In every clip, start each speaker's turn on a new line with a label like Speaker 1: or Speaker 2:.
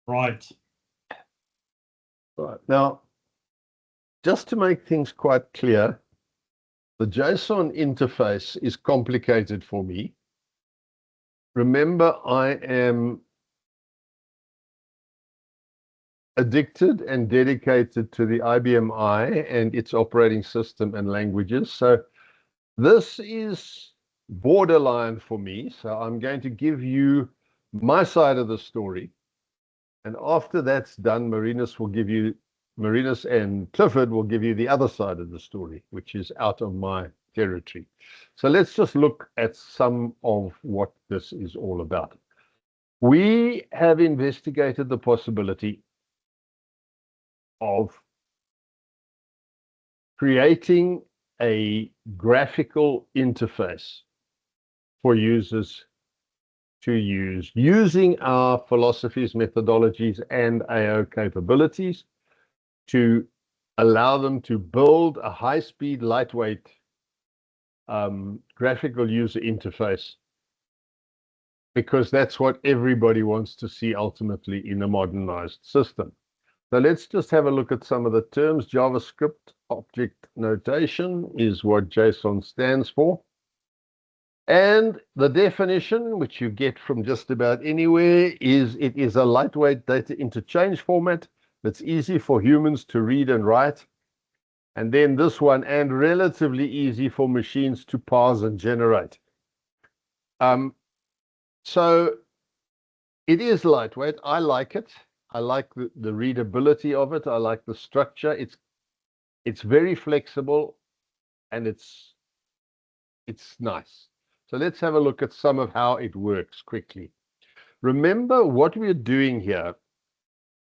Speaker 1: Right.
Speaker 2: Right. Now, just to make things quite clear, the JSON interface is complicated for me. Remember, I am addicted and dedicated to the IBM I and its operating system and languages. So this is borderline for me. So I'm going to give you my side of the story. And after that's done, Marinus and Clifford will give you the other side of the story, which is out of my territory. So let's just look at some of what this is all about. We have investigated the possibility of creating a graphical interface for users to use using our philosophies, methodologies, and AO capabilities to allow them to build a high-speed, lightweight graphical user interface, because that's what everybody wants to see ultimately in a modernized system. So let's just have a look at some of the terms. JavaScript object notation is what JSON stands for. And the definition, which you get from just about anywhere, is it is a lightweight data interchange format that's easy for humans to read and write. And then this one, and relatively easy for machines to parse and generate. So it is lightweight. I like it. I like the readability of it. I like the structure. It's very flexible, and it's nice. So let's have a look at some of how it works quickly. Remember, what we're doing here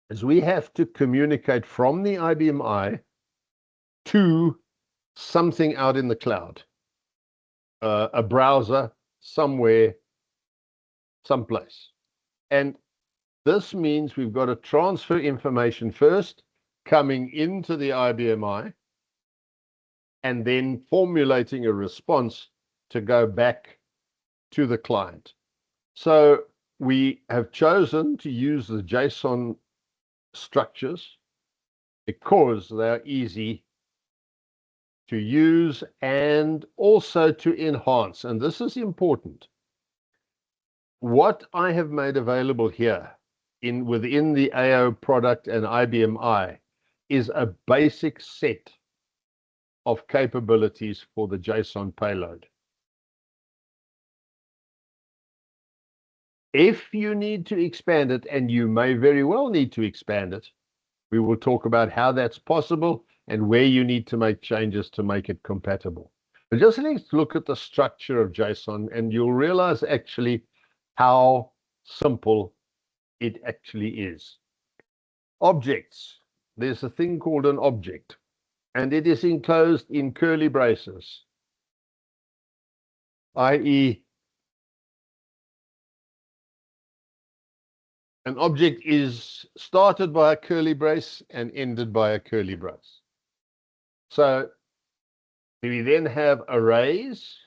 Speaker 2: is we have to communicate from the IBM I to something out in the cloud, a browser somewhere, someplace. And this means we've got to transfer information first, coming into the IBM I, and then formulating a response to go back to the client. So we have chosen to use the JSON structures because they're easy to use and also to enhance. And this is important. What I have made available here within the AO product and IBM I is a basic set of capabilities for the JSON payload. If you need to expand it, and you may very well need to expand it, we will talk about how that's possible and where you need to make changes to make it compatible. But just let's look at the structure of JSON, and you'll realize actually how simple it actually is. Objects. There's a thing called an object, and it is enclosed in curly braces, i.e., an object is started by a curly brace and ended by a curly brace. So we then have arrays.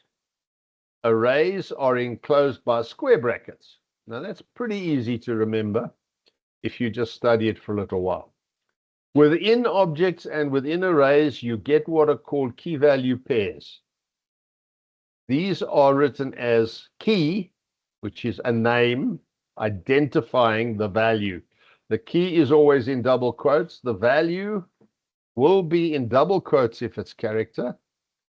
Speaker 2: Arrays are enclosed by square brackets. Now that's pretty easy to remember if you just study it for a little while. Within objects and within arrays, you get what are called key value pairs. These are written as key, which is a name identifying the value. The key is always in double quotes. The value will be in double quotes if it's character,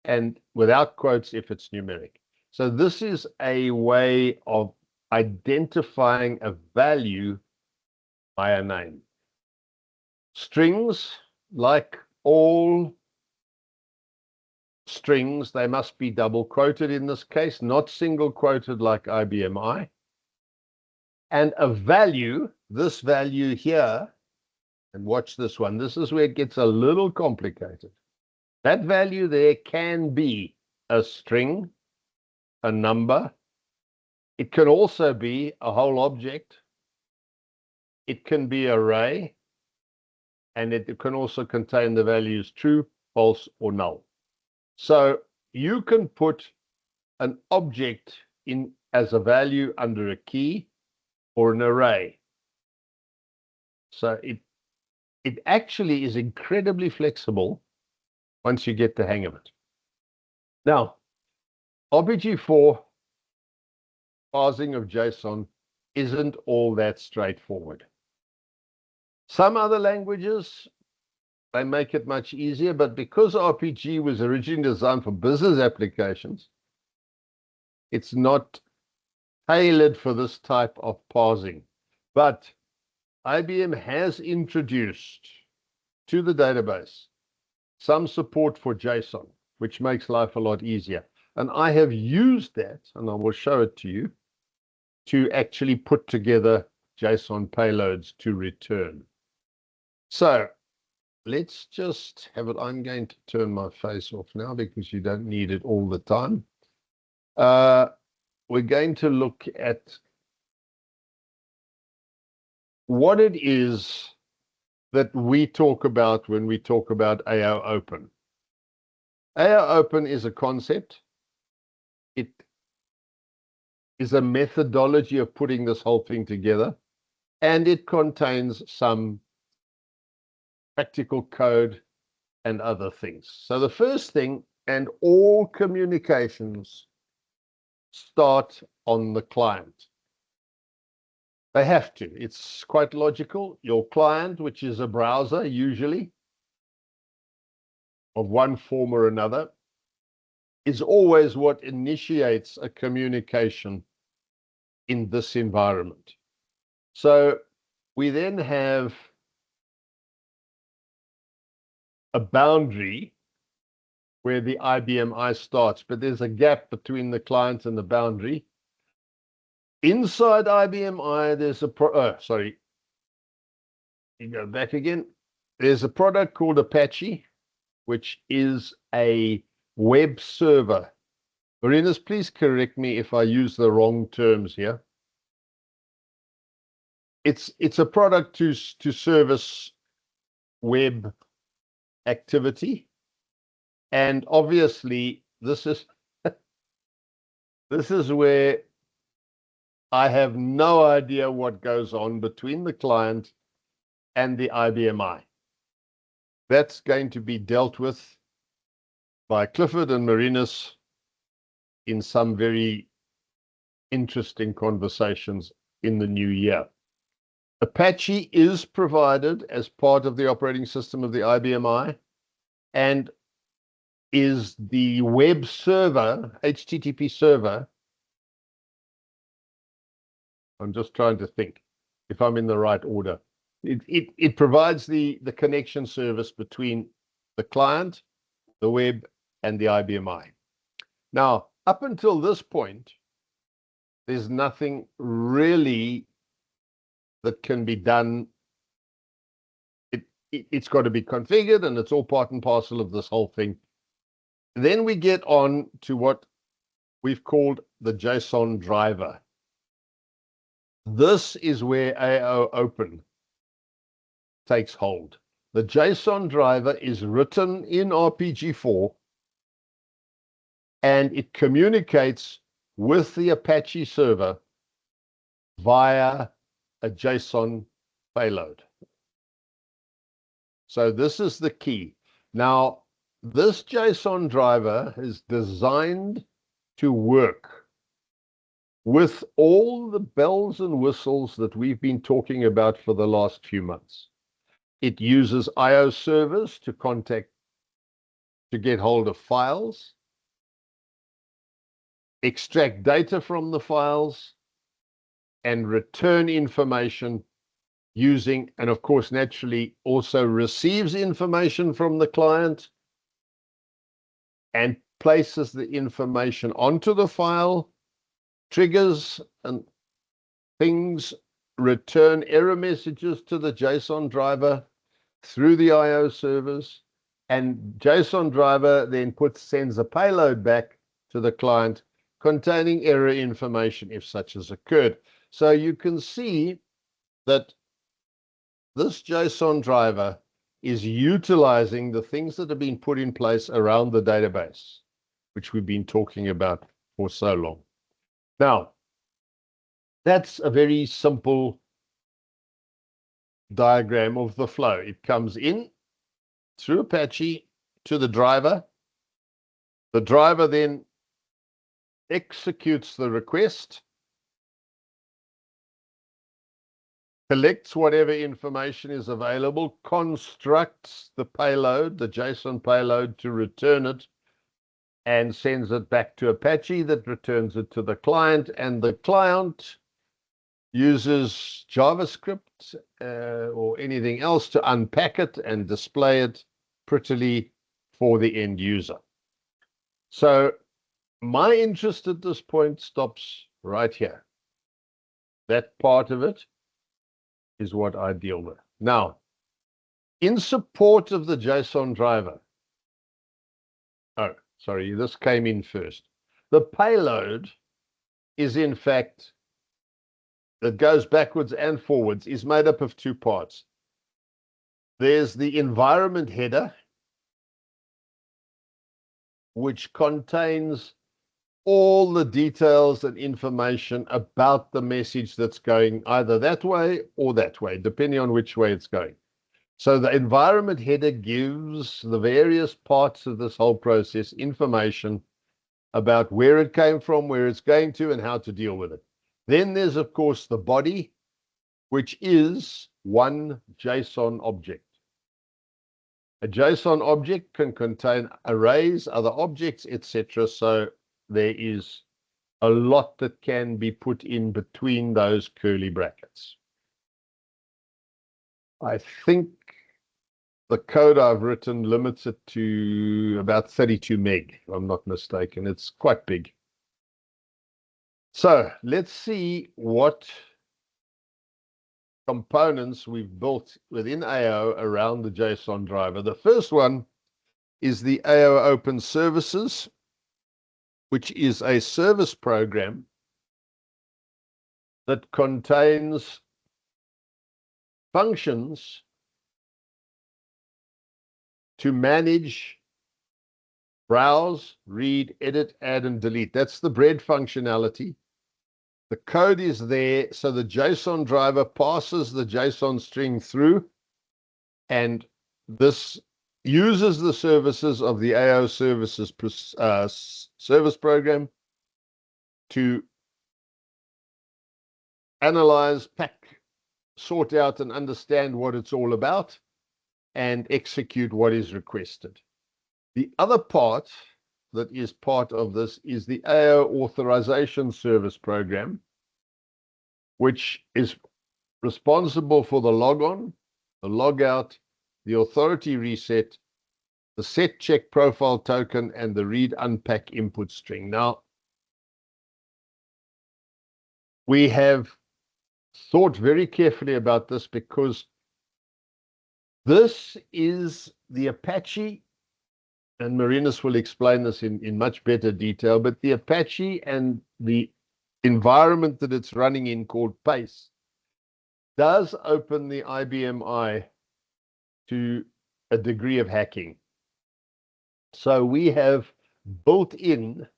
Speaker 2: and without quotes if it's numeric. So this is a way of identifying a value by a name. Strings, like all strings, they must be double quoted in this case, not single quoted like IBM I. And a value, this value here, and watch this one, this is where it gets a little complicated. That value there can be a string, a number. It can also be a whole object. It can be array, and it can also contain the values true, false, or null. So you can put an object in as a value under a key or an array. So it actually is incredibly flexible once you get the hang of it. Now, RPG4 parsing of JSON isn't all that straightforward. Some other languages, they make it much easier, but because RPG was originally designed for business applications, it's not tailored for this type of parsing. But IBM has introduced to the database some support for JSON, which makes life a lot easier. And I have used that, and I will show it to you, to actually put together JSON payloads to return. So let's just have it. I'm going to turn my face off now because you don't need it all the time. We're going to look at what it is that we talk about when we talk about AO Open. AO Open is a concept. It is a methodology of putting this whole thing together, and it contains some practical code and other things. So the first thing, and all communications start on the client. They have to. It's quite logical. Your client, which is a browser usually of one form or another, is always what initiates a communication in this environment. So we then have a boundary where the IBMI starts, but there's a gap between the client and the boundary. Inside IBMI, there's a you go back again. There's a product called Apache, which is a web server. Marinas, please correct me if I use the wrong terms here. It's a product to service web activity, and obviously this is this is where I have no idea what goes on between the client and the IBMI. That's going to be dealt with by Clifford and Marinas in some very interesting conversations in the new year. Apache is provided as part of the operating system of the IBMI and is the web server, HTTP server. I'm just trying to think if I'm in the right order. It provides the connection service between the client, the web, and the IBMI. Now, up until this point, there's nothing really that can be done. It's got to be configured, and it's all part and parcel of this whole thing. Then we get on to what we've called the JSON driver. This is where AO Open takes hold. The JSON driver is written in RPG4, and it communicates with the Apache server via a JSON payload. So this is the key. Now, this JSON driver is designed to work with all the bells and whistles that we've been talking about for the last few months. It uses IO servers to get hold of files, extract data from the files, and return information using, and of course, naturally also receives information from the client and places the information onto the file, triggers and things, return error messages to the JSON driver through the IO servers, and JSON driver then sends a payload back to the client containing error information if such has occurred. So you can see that this JSON driver is utilizing the things that have been put in place around the database, which we've been talking about for so long. Now, that's a very simple diagram of the flow. It comes in through Apache to the driver. The driver then executes the request, collects whatever information is available, constructs the payload, the JSON payload, to return it, and sends it back to Apache that returns it to the client. And the client uses JavaScript or anything else to unpack it and display it prettily for the end user. So my interest at this point stops right here. That part of it is what I deal with. Now, in support of the JSON driver, oh, sorry, this came in first. The payload is, in fact, that goes backwards and forwards, is made up of two parts. There's the environment header, which contains all the details and information about the message that's going either that way or that way, depending on which way it's going. So the environment header gives the various parts of this whole process information about where it came from, where it's going to, and how to deal with it. Then there's, of course, the body, which is one JSON object. A JSON object can contain arrays, other objects, etc. So there is a lot that can be put in between those curly brackets. I think the code I've written limits it to about 32 meg, if I'm not mistaken. It's quite big. So let's see what components we've built within AO around the JSON driver. The first one is the AO Open Services, which is a service program that contains functions to manage, browse, read, edit, add, and delete. That's the bread functionality. The code is there, so the JSON driver passes the JSON string through, and this uses the services of the AO services service program to analyze, pack, sort out, and understand what it's all about, and execute what is requested. The other part that is part of this is the AO authorization service program, which is responsible for the logon, the logout, the authority reset, the set check profile token, and the read unpack input string. Now, we have thought very carefully about this because this is the Apache, and Marinus will explain this in much better detail, but the Apache and the environment that it's running in, called PACE, does open the IBM to a degree of hacking. So we have built in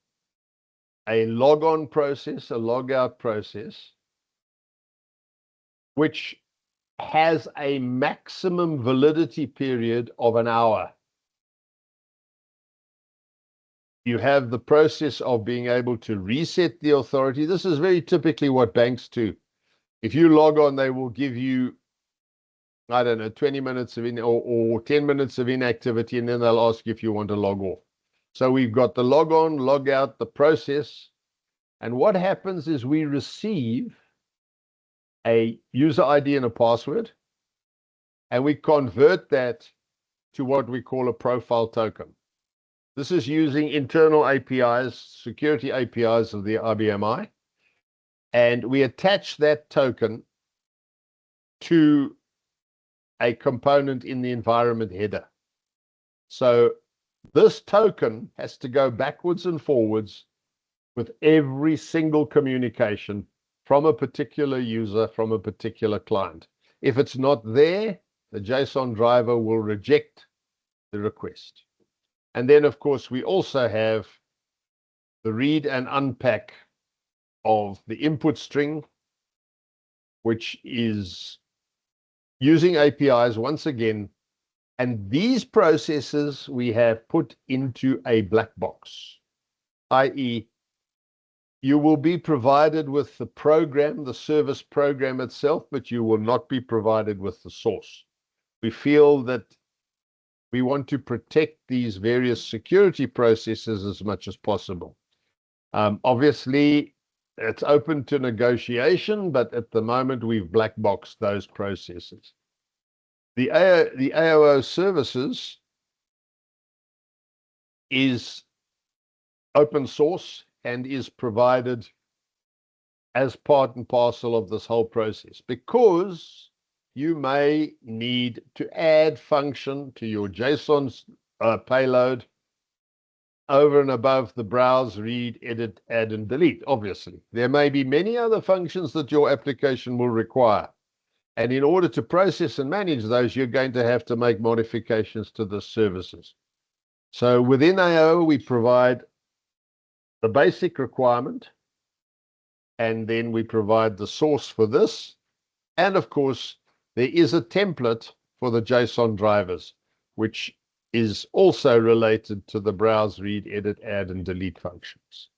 Speaker 2: a logon process, a logout process, which has a maximum validity period of an hour. You have the process of being able to reset the authority. This is very typically what banks do. If you log on, they will give you, I don't know, 20 minutes of or 10 minutes of inactivity, and then they'll ask you if you want to log off. So we've got the log on, log out, the process. And what happens is we receive a user ID and a password, and we convert that to what we call a profile token. This is using internal APIs, security APIs of the IBM, and we attach that token to a component in the environment header. So this token has to go backwards and forwards with every single communication from a particular user, from a particular client. If it's not there, the JSON driver will reject the request. And then, of course, we also have the read and unpack of the input string, which is using APIs once again. And these processes we have put into a black box, i.e., you will be provided with the program, the service program itself, but you will not be provided with the source. We feel that we want to protect these various security processes as much as possible. Obviously, it's open to negotiation, but at the moment, we've black boxed those processes. The AOO services is open source and is provided as part and parcel of this whole process, because you may need to add function to your JSON payload over and above the browse, read, edit, add, and delete. Obviously, there may be many other functions that your application will require. And in order to process and manage those, you're going to have to make modifications to the services. So within AO, we provide the basic requirement, and then we provide the source for this. And of course, there is a template for the JSON drivers, which is also related to the browse, read, edit, add, and delete functions.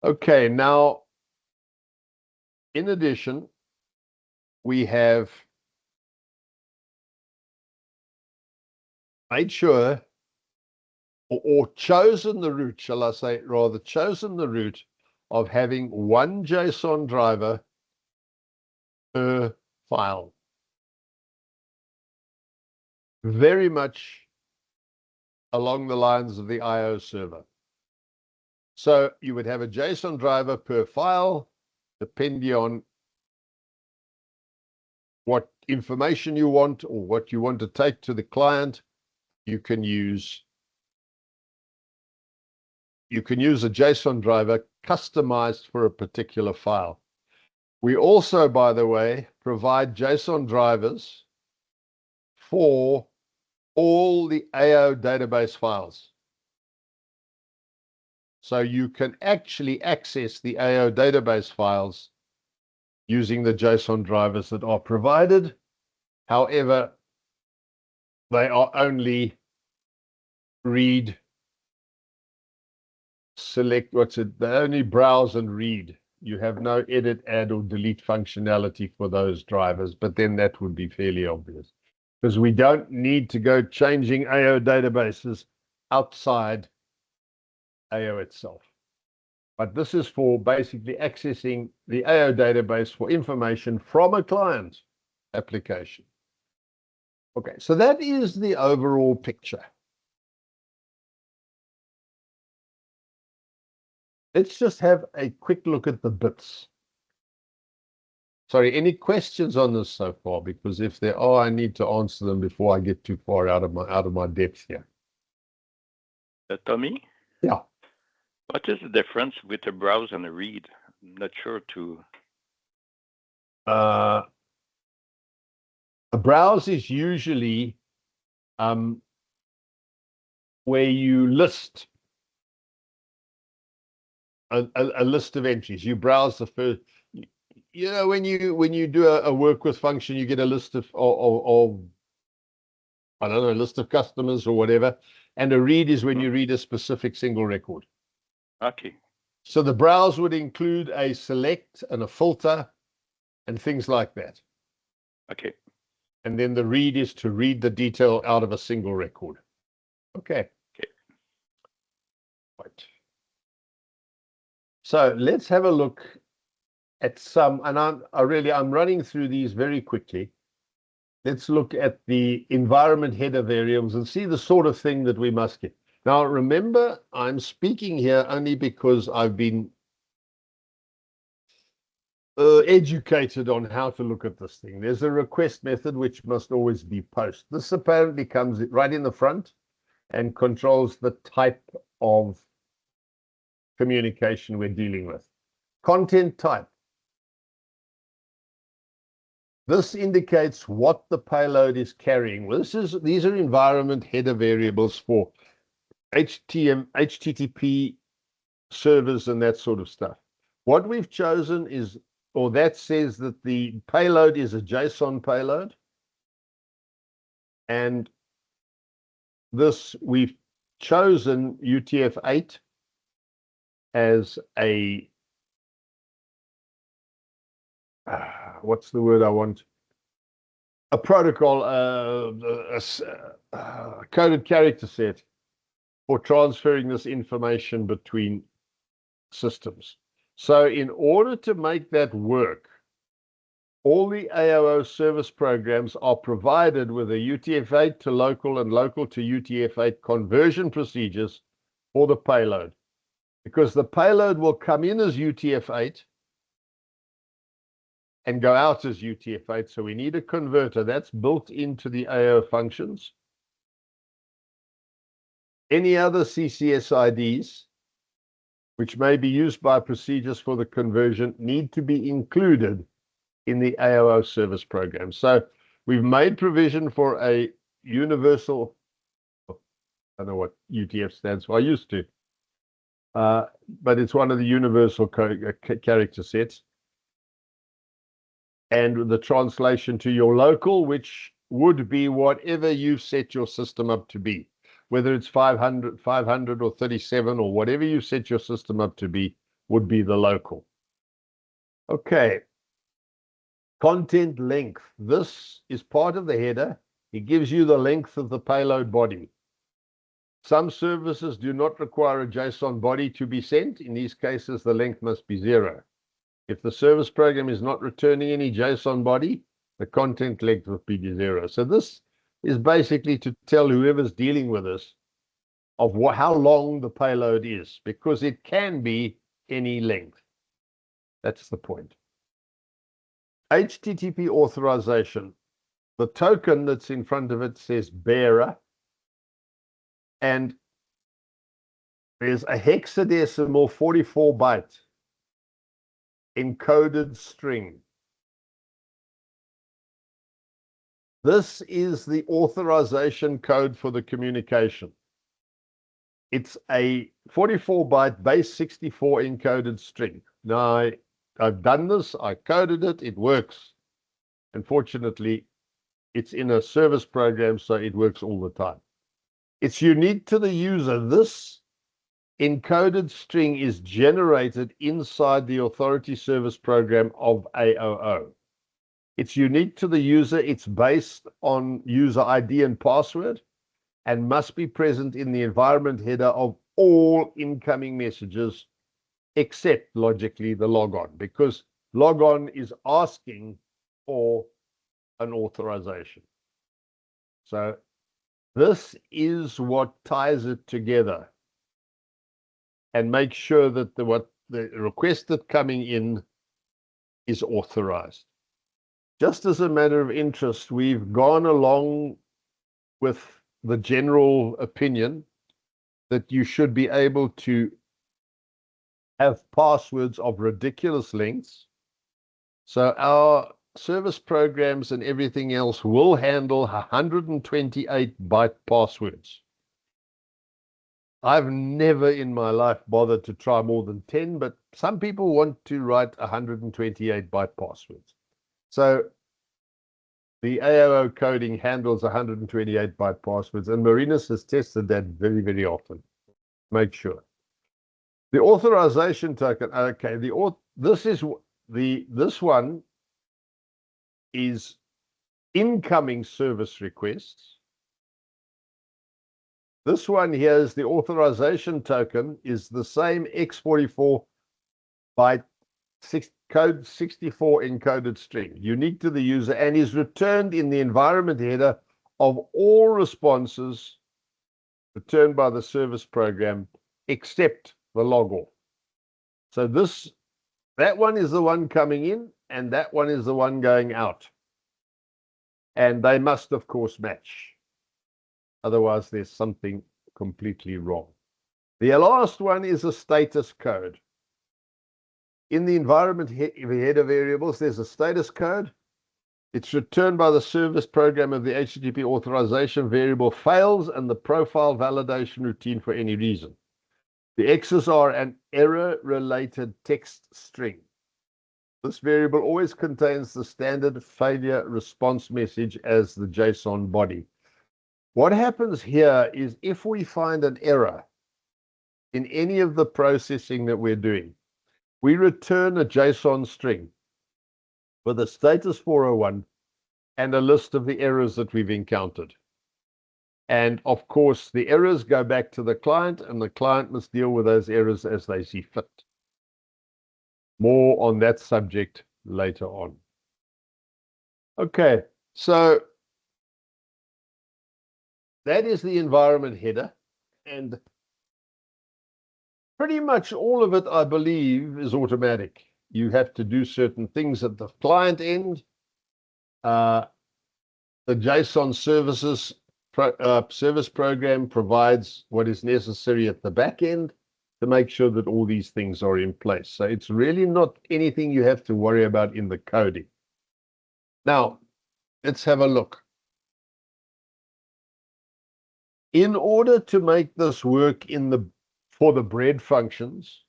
Speaker 2: Okay, now, in addition, we have made sure, or chosen the route, shall I say, rather chosen the route of having one JSON driver per file. Very much along the lines of the IO server. So you would have a JSON driver per file, depending on what information you want or what you want to take to the client. You can use a JSON driver customized for a particular file. We also, by the way, provide JSON drivers for all the AO database files. So you can actually access the AO database files using the JSON drivers that are provided. However, they are only read, select, they only browse and read. You have no edit, add, or delete functionality for those drivers, but then that would be fairly obvious, because we don't need to go changing AO databases outside AO itself. But this is for basically accessing the AO database for information from a client application. Okay, so that is the overall picture. Let's just have a quick look at the bits. Sorry, any questions on this so far? Because if there are, I need to answer them before I get too far out of my depth here.
Speaker 1: Tommy?
Speaker 2: Yeah.
Speaker 1: What is the difference with a browse and a read? I'm not sure to.
Speaker 2: A browse is usually where you list a list of entries. You browse the first. You know, when you do a work with function, you get a list of I don't know, a list of customers or whatever. And a read is when you read a specific single record.
Speaker 1: Okay.
Speaker 2: So the browse would include a select and a filter and things like that.
Speaker 1: Okay.
Speaker 2: And then the read is to read the detail out of a single record. Okay.
Speaker 1: Okay.
Speaker 2: Right. So let's have a look at some, and I'm running through these very quickly. Let's look at the environment header variables and see the sort of thing that we must get. Now, remember, I'm speaking here only because I've been educated on how to look at this thing. There's a request method which must always be post. This apparently comes right in the front and controls the type of communication we're dealing with. Content type. This indicates what the payload is carrying. Well, these are environment header variables for HTTP servers and that sort of stuff. What we've chosen is or that says that the payload is a JSON payload. And this, we've chosen UTF-8 as a, what's the word I want? A protocol, a coded character set for transferring this information between systems. So in order to make that work, all the AOO service programs are provided with a UTF-8 to local and local to UTF-8 conversion procedures for the payload, because the payload will come in as UTF-8 and go out as UTF-8. So we need a converter that's built into the AOO functions. Any other CCSIDs which may be used by procedures for the conversion need to be included in the AOO service program. So we've made provision for a universal, I don't know what UTF stands for, I used to, but it's one of the universal character sets. And the translation to your local, which would be whatever you've set your system up to be, whether it's 500 or 37 or whatever you set your system up to be, would be the local. Okay. Content length. This is part of the header. It gives you the length of the payload body. Some services do not require a JSON body to be sent. In these cases, the length must be 0. If the service program is not returning any JSON body, the content length will be 0. So this is basically to tell whoever's dealing with this of how long the payload is, because it can be any length. That's the point. HTTP authorization. The token that's in front of it says bearer, and there's a hexadecimal 44-byte encoded string. This is the authorization code for the communication. It's a 44-byte base 64 encoded string. Now, I've done this, I coded it, it works. Unfortunately, it's in a service program, so it works all the time. It's unique to the user. This encoded string is generated inside the authority service program of AOO. It's unique to the user. It's based on user ID and password and must be present in the environment header of all incoming messages, except logically the logon, because logon is asking for an authorization. So this is what ties it together and makes sure that the request that's coming in is authorized. Just as a matter of interest, we've gone along with the general opinion that you should be able to have passwords of ridiculous lengths. So our service programs and everything else will handle 128-byte passwords. I've never in my life bothered to try more than 10, but some people want to write 128-byte passwords. So the AOO coding handles 128-byte passwords, and Marinus has tested that very, very often. Make sure. The authorization token. Okay, this one is incoming service requests. This one here is the authorization token, is the same x44 byte code 64 encoded string, unique to the user, and is returned in the environment header of all responses returned by the service program, except the logoff. So that one is the one coming in, and that one is the one going out. And they must, of course, match. Otherwise, there's something completely wrong. The last one is a status code. In the environment header variables, there's a status code. It's returned by the service program if the HTTP authorization variable fails and the profile validation routine for any reason. The X's are an error-related text string. This variable always contains the standard failure response message as the JSON body. What happens here is if we find an error in any of the processing that we're doing, we return a JSON string with a status 401 and a list of the errors that we've encountered. And of course, the errors go back to the client, and the client must deal with those errors as they see fit. More on that subject later on. Okay, so that is the environment header, and pretty much all of it, I believe, is automatic. You have to do certain things at the client end. The JSON service program provides what is necessary at the back end to make sure that all these things are in place. So it's really not anything you have to worry about in the coding. Now, let's have a look. In order to make this work for the bread functions,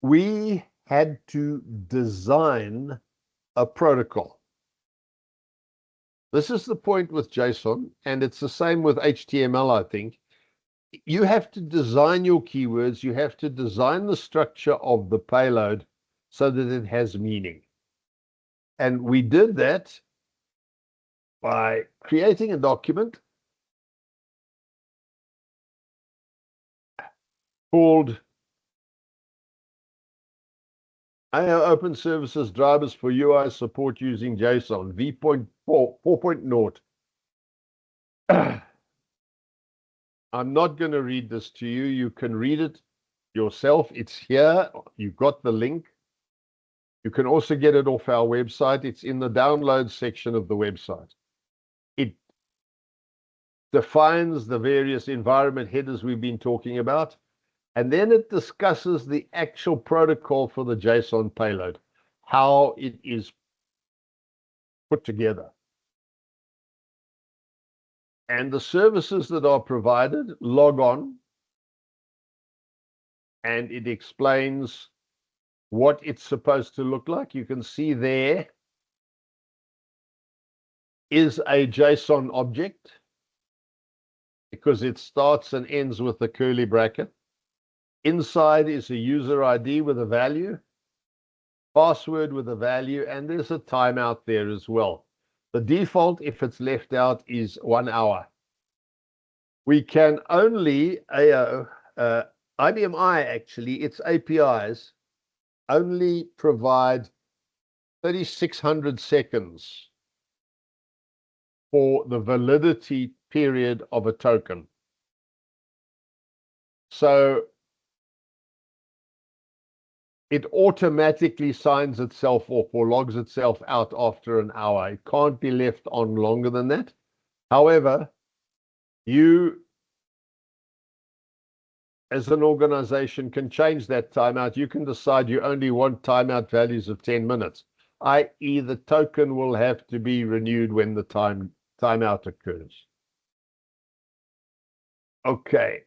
Speaker 2: we had to design a protocol. This is the point with JSON, and it's the same with HTML, I think. You have to design your keywords. You have to design the structure of the payload so that it has meaning. And we did that by creating a document called AO Open Services Drivers for UI Support using JSON v.4.0. I'm not going to read this to you. You can read it yourself. It's here. You've got the link. You can also get it off our website. It's in the download section of the website. It defines the various environment headers we've been talking about, and then it discusses the actual protocol for the JSON payload, how it is put together. And the services that are provided log on, and it explains what it's supposed to look like. You can see there is a JSON object because it starts and ends with a curly bracket. Inside is a user ID with a value, password with a value, and there's a timeout there as well. The default, if it's left out, is 1 hour. We can only, IBM I actually, its APIs only provide 3,600 seconds for the validity period of a token. So it automatically signs itself off or logs itself out after an hour. It can't be left on longer than that. However, you as an organization can change that timeout. You can decide you only want timeout values of 10 minutes, i.e. the token will have to be renewed when the timeout occurs. Okay.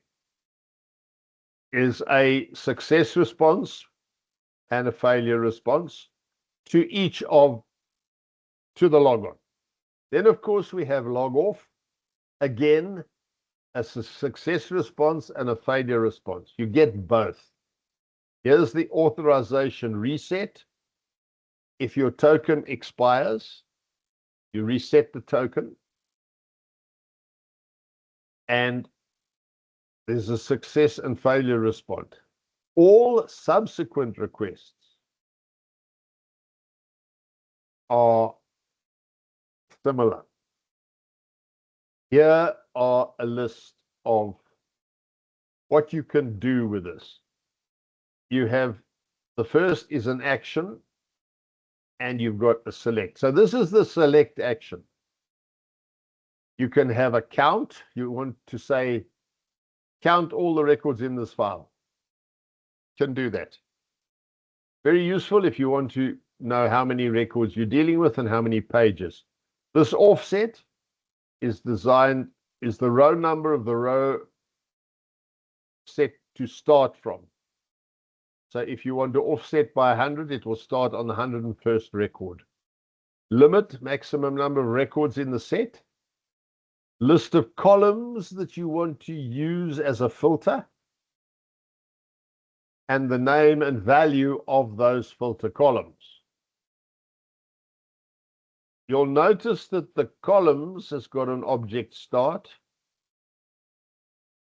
Speaker 2: Is a success response and a failure response to the log on. Then, of course, we have log off. Again, a success response and a failure response. You get both. Here's the authorization reset. If your token expires, you reset the token. And there's a success and failure response. All subsequent requests are similar. Here are a list of what you can do with this. You have, the first is an action, and you've got a select. So this is the select action. You can have a count. You want to say, count all the records in this file. You can do that. Very useful if you want to know how many records you're dealing with and how many pages. This offset is designed, is the row number of the row set to start from. So if you want to offset by 100, it will start on the 101st record. Limit, maximum number of records in the set. List of columns that you want to use as a filter. And the name and value of those filter columns. You'll notice that the columns has got an object start.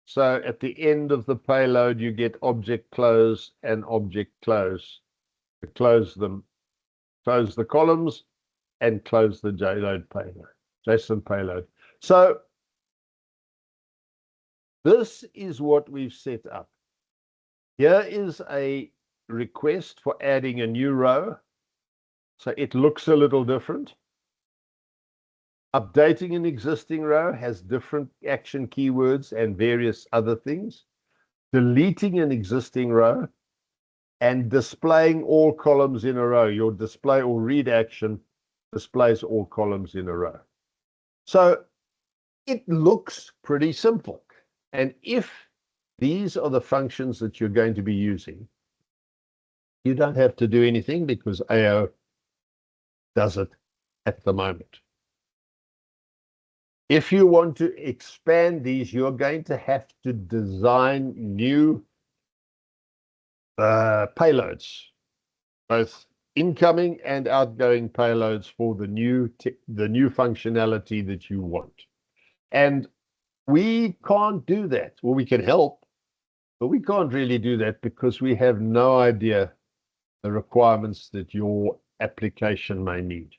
Speaker 2: So at the end of the payload, you get object close and object close. To close them, close the columns and close the JSON payload. So this is what we've set up. Here is a request for adding a new row. So it looks a little different. Updating an existing row has different action keywords and various other things. Deleting an existing row and displaying all columns in a row. Your display or read action displays all columns in a row. So it looks pretty simple. And if these are the functions that you're going to be using, you don't have to do anything because AO does it at the moment. If you want to expand these, you're going to have to design new payloads, both incoming and outgoing payloads for the new functionality that you want. And we can't do that. Well, we can help, but we can't really do that because we have no idea the requirements that your application may need.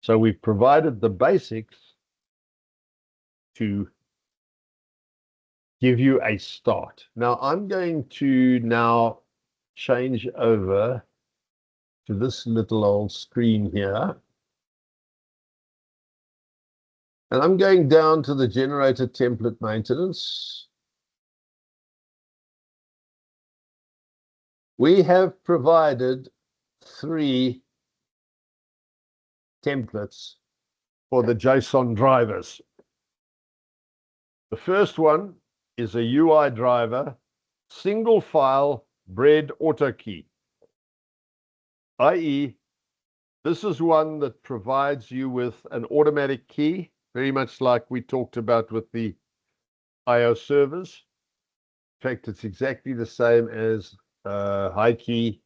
Speaker 2: So we've provided the basics to give you a start. Now I'm going to now change over to this little old screen here. And I'm going down to the generator template maintenance. We have provided 3 templates for the JSON drivers. The first one is a UI driver, single file bread auto key, i.e. this is one that provides you with an automatic key, very much like we talked about with the IO servers. In fact, it's exactly the same as high key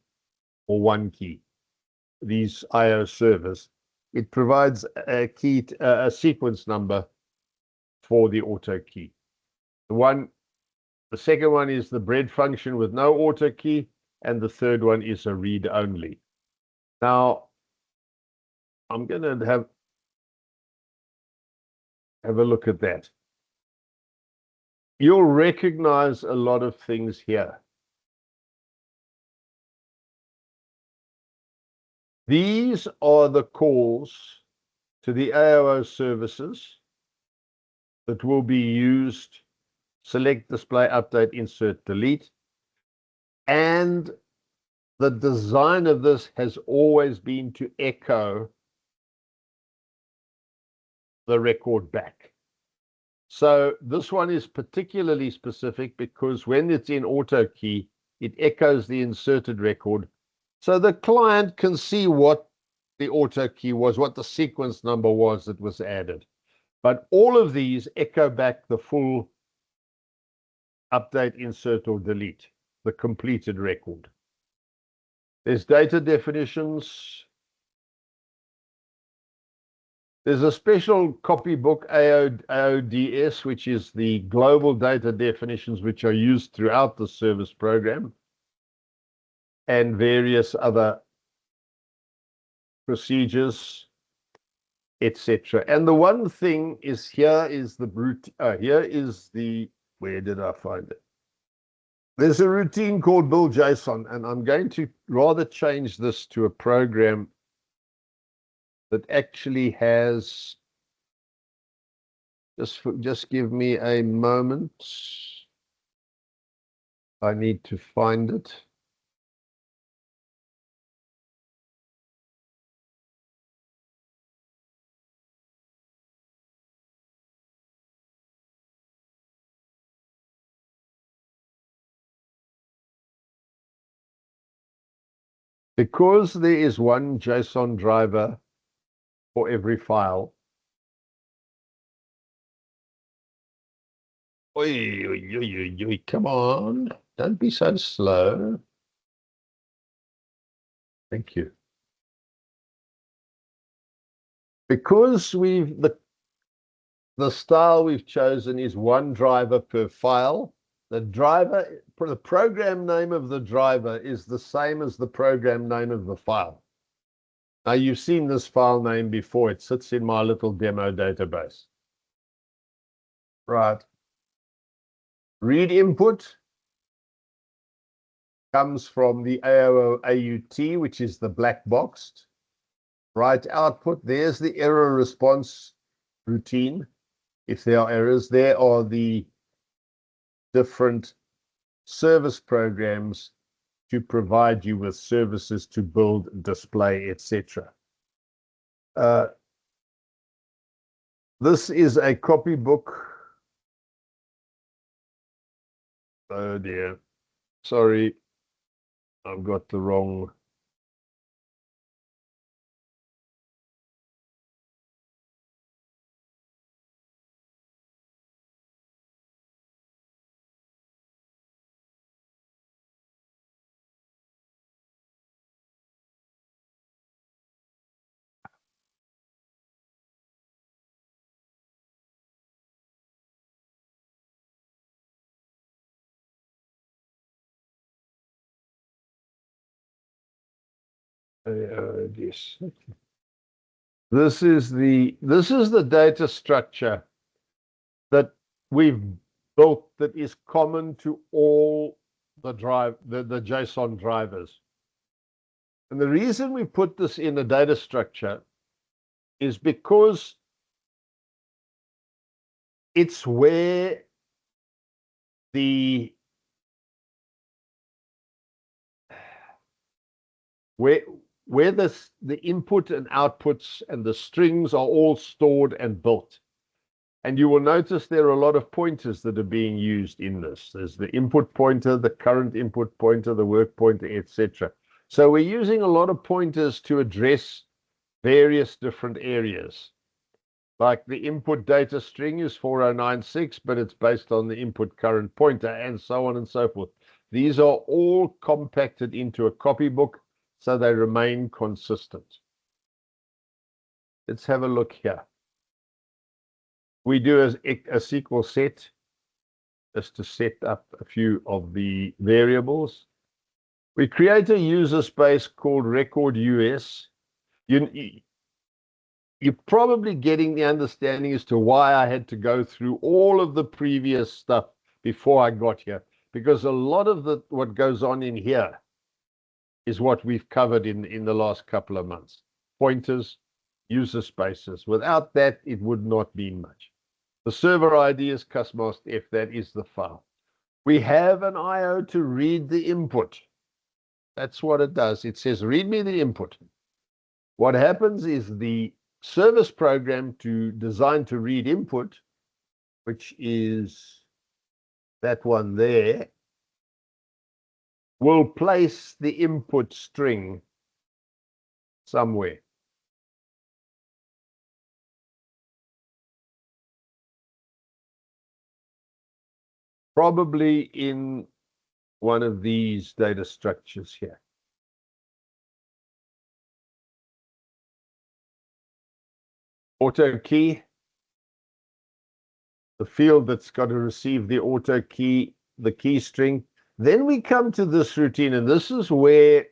Speaker 2: or one key. These IO servers, it provides a key, a sequence number for the auto key. The second one is the bread function with no auto key, and the third one is a read only. Now, I'm going to have a look at that. You'll recognize a lot of things here. These are the calls to the AOO services that will be used. Select, display, update, insert, delete. And the design of this has always been to echo the record back. So this one is particularly specific because when it's in auto key, it echoes the inserted record. So the client can see what the auto key was, what the sequence number was that was added. But all of these echo back the full update, insert, or delete, the completed record. There's data definitions. There's a special copybook, AODS, which is the global data definitions which are used throughout the service program, and various other procedures, etc. And the one thing is here is the where did I find it? There's a routine called build JSON, and I'm going to rather change this to a program that actually has, just give me a moment. I need to find it. Because there is one JSON driver for every file. Oi, oi, oi, oi, oi, come on. Don't be so slow. Thank you. Because the style we've chosen is one driver per file. The program name of the driver is the same as the program name of the file. Now, you've seen this file name before. It sits in my little demo database. Right. Read input comes from the AOO AUT, which is the black boxed. Write output, there's the error response routine. If there are errors, there are the different service programs to provide you with services to build, display, etc. This is a copybook. Oh dear. Sorry, I've got the wrong. Yes. This is the data structure that we've built that is common to all the JSON drivers. And the reason we put this in a data structure is because it's where the input and outputs and the strings are all stored and built. And you will notice there are a lot of pointers that are being used in this. There's the input pointer, the current input pointer, the work pointer, etc. So we're using a lot of pointers to address various different areas. Like the input data string is 4096, but it's based on the input current pointer, and so on and so forth. These are all compacted into a copybook, so they remain consistent. Let's have a look here. We do a SQL set just to set up a few of the variables. We create a user space called record US. You're probably getting the understanding as to why I had to go through all of the previous stuff before I got here, because a lot of what goes on in here is what we've covered in the last couple of months. Pointers, user spaces. Without that, it would not be much. The server ID is cusmast F, that is the file. We have an IO to read the input. That's what it does. It says, read me the input. What happens is the service program designed to read input, which is that one there, will place the input string somewhere. Probably in one of these data structures here. Auto key, the field that's got to receive the auto key, the key string. Then we come to this routine, and this is where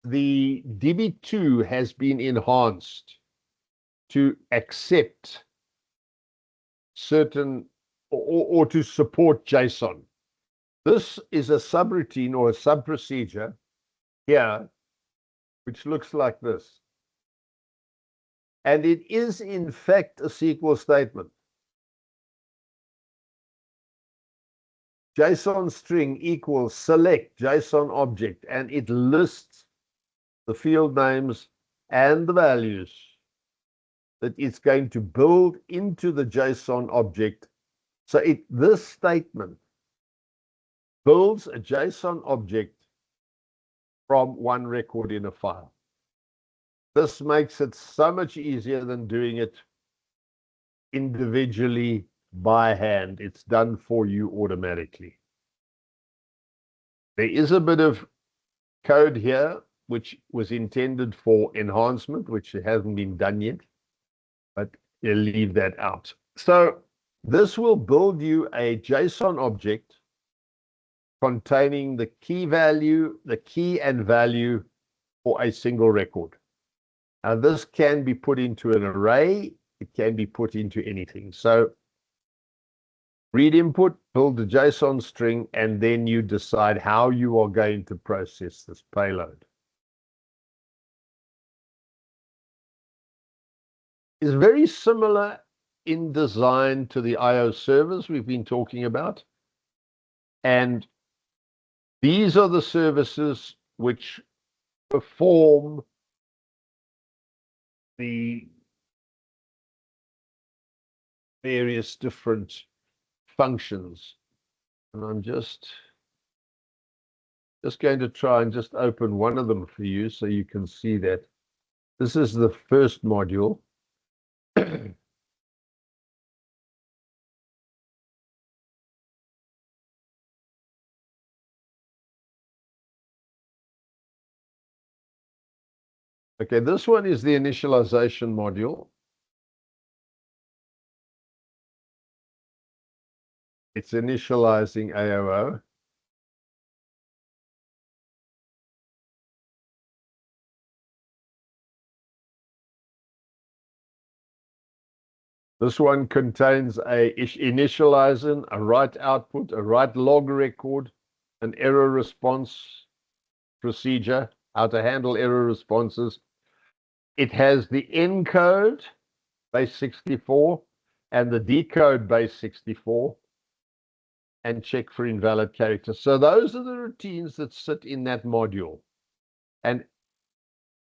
Speaker 2: the DB2 has been enhanced to accept certain or to support JSON. This is a subroutine or a sub-procedure here, which looks like this. And it is, in fact, a SQL statement. JSON string equals select JSON object, and it lists the field names and the values that it's going to build into the JSON object. So this statement builds a JSON object from one record in a file. This makes it so much easier than doing it individually by hand. It's done for you automatically. There is a bit of code here which was intended for enhancement, which hasn't been done yet, but you'll leave that out. So this will build you a JSON object containing the key value, the key and value for a single record. Now this can be put into an array, it can be put into anything. So read input, build the JSON string, and then you decide how you are going to process this payload. It's very similar in design to the IO servers we've been talking about. And these are the services which perform the various different functions. And I'm just going to try and just open one of them for you so you can see that. This is the first module. Okay, this one is the initialization module. It's initializing AOO. This one contains a initializing, a write output, a write log record, an error response procedure, how to handle error responses. It has the encode base 64 and the decode base 64 and check for invalid characters. So those are the routines that sit in that module. And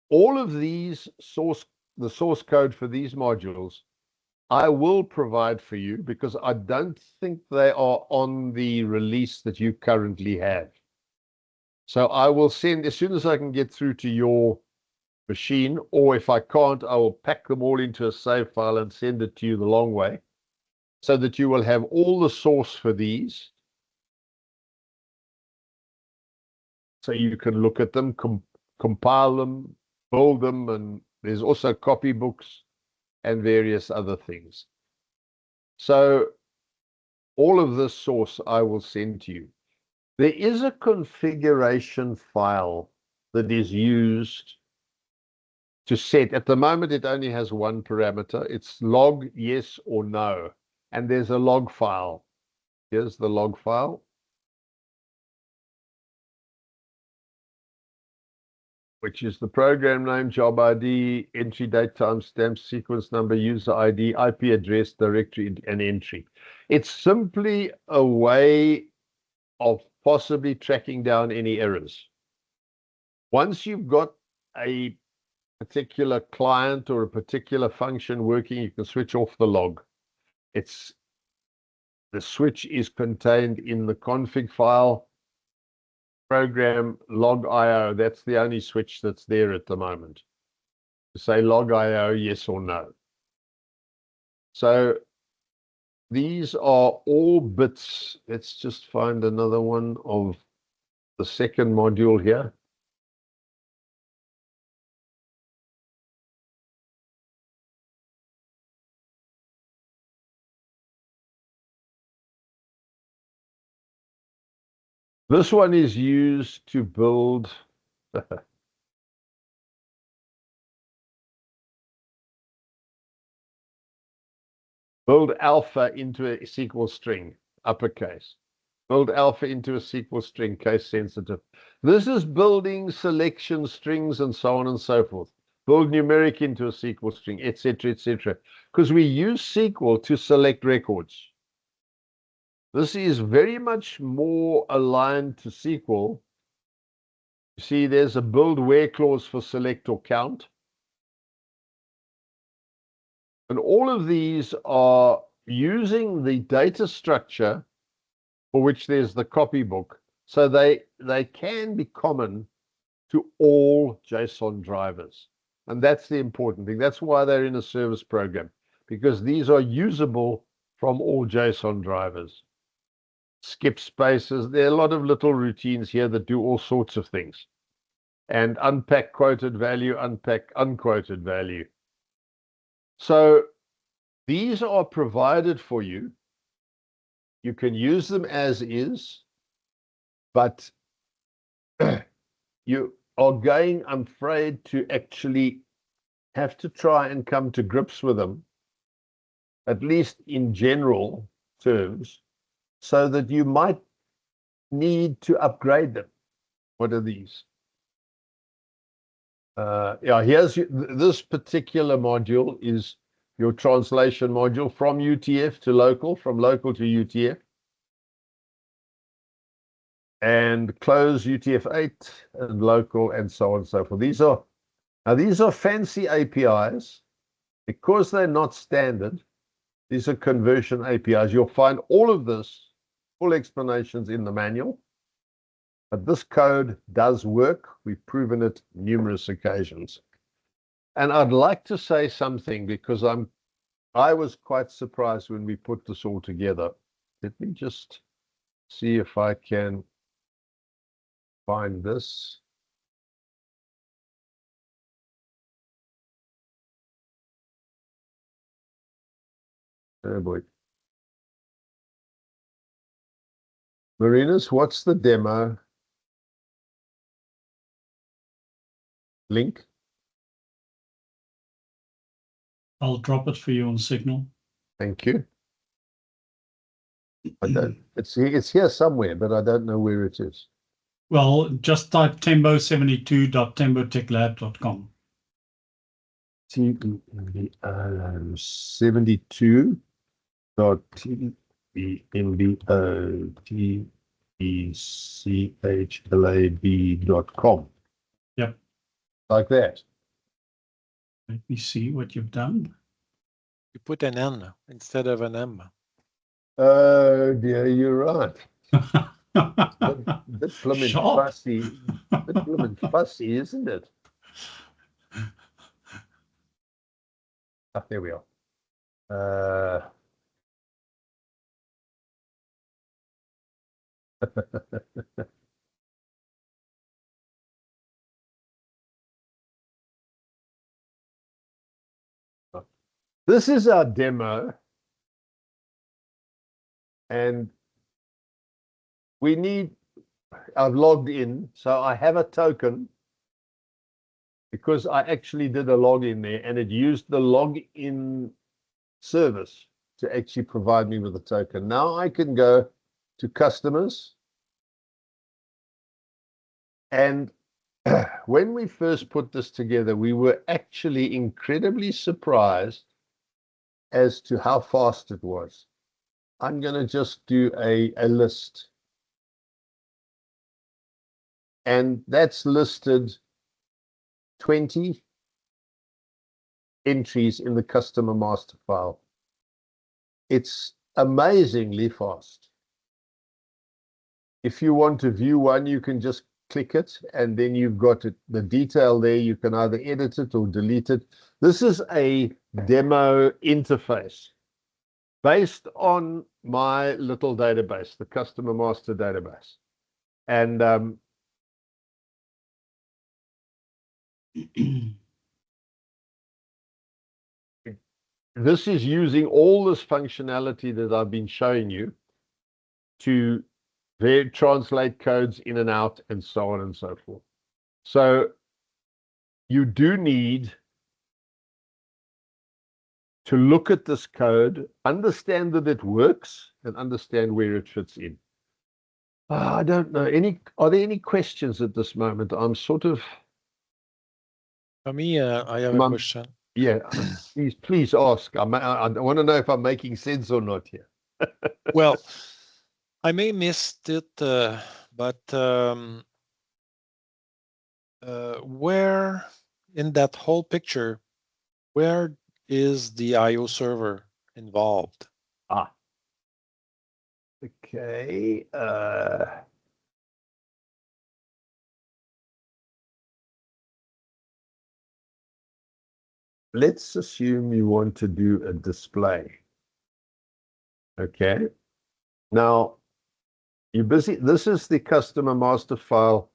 Speaker 2: all of these the source code for these modules, I will provide for you because I don't think they are on the release that you currently have. So I will send, as soon as I can get through to your machine, or if I can't, I will pack them all into a save file and send it to you the long way so that you will have all the source for these. So you can look at them, compile them, build them, and there's also copybooks and various other things. So all of this source I will send to you. There is a configuration file that is used to set. At the moment, it only has one parameter. It's log yes or no. And there's a log file. Here's the log file, which is the program name, job ID, entry date, timestamp, sequence number, user ID, IP address, directory, and entry. It's simply a way of possibly tracking down any errors. Once you've got a particular client or a particular function working, you can switch off the log. The switch is contained in the config file. Program log IO, that's the only switch that's there at the moment. Say log IO, yes or no. So these are all bits. Let's just find another one of the second module here. This one is used to build build alpha into a SQL string, uppercase. Build alpha into a SQL string, case sensitive. This is building selection strings and so on and so forth. Build numeric into a SQL string, etc., etc. Because we use SQL to select records. This is very much more aligned to SQL. You see, there's a build where clause for select or count. And all of these are using the data structure for which there's the copybook So they can be common to all JSON drivers. And that's the important thing. That's why they're in a service program, because these are usable from all JSON drivers. Skip spaces. There are a lot of little routines here that do all sorts of things. And unpack quoted value, unpack unquoted value. So these are provided for you. You can use them as is, but you are going, I'm afraid, to actually have to try and come to grips with them, at least in general terms, so that you might need to upgrade them. What are these? Yeah, here's this particular module is your translation module from UTF to local, from local to UTF. And close UTF-8 and local and so on and so forth. These are fancy APIs. Because they're not standard, these are conversion APIs. You'll find all of this, full explanations in the manual. But this code does work. We've proven it numerous occasions. And I'd like to say something because I was quite surprised when we put this all together. Let me just see if I can find this. Oh boy. Marinus, what's the demo link?
Speaker 3: I'll drop it for you on Signal.
Speaker 2: Thank you. I don't. It's here somewhere, but I don't know where it is.
Speaker 3: Well, just type tembo72.tembotechlab.com.
Speaker 2: tembo72.tembotechlab.com.
Speaker 3: Yep.
Speaker 2: Like that.
Speaker 3: Let me see what you've done.
Speaker 4: You put an N instead of an M.
Speaker 2: Oh dear, you're right. Bit blooming fussy. Bit blooming fussy, isn't it? Ah, there we are. This is our demo. And I've logged in, so I have a token because I actually did a login there and it used the login service to actually provide me with a token. Now I can go to customers. And when we first put this together, we were actually incredibly surprised as to how fast it was. I'm going to just do a list. And that's listed 20 entries in the customer master file. It's amazingly fast. If you want to view one, you can just click it, and then you've got it, the detail there. You can either edit it or delete it. This is a demo interface based on my little database, the customer master database. And this is using all this functionality that I've been showing you to translate codes in and out and so on and so forth. So you do need to look at this code, understand that it works, and understand where it fits in. I don't know. Are there any questions at this moment? I'm sort of...
Speaker 4: For me, I have a question.
Speaker 2: Yeah, please ask. I want to know if I'm making sense or not here.
Speaker 4: Well, I may missed it, but where in that whole picture, where is the IO server involved?
Speaker 2: Okay. let's assume you want to do a display. Okay. Now, you're busy. This is the customer master file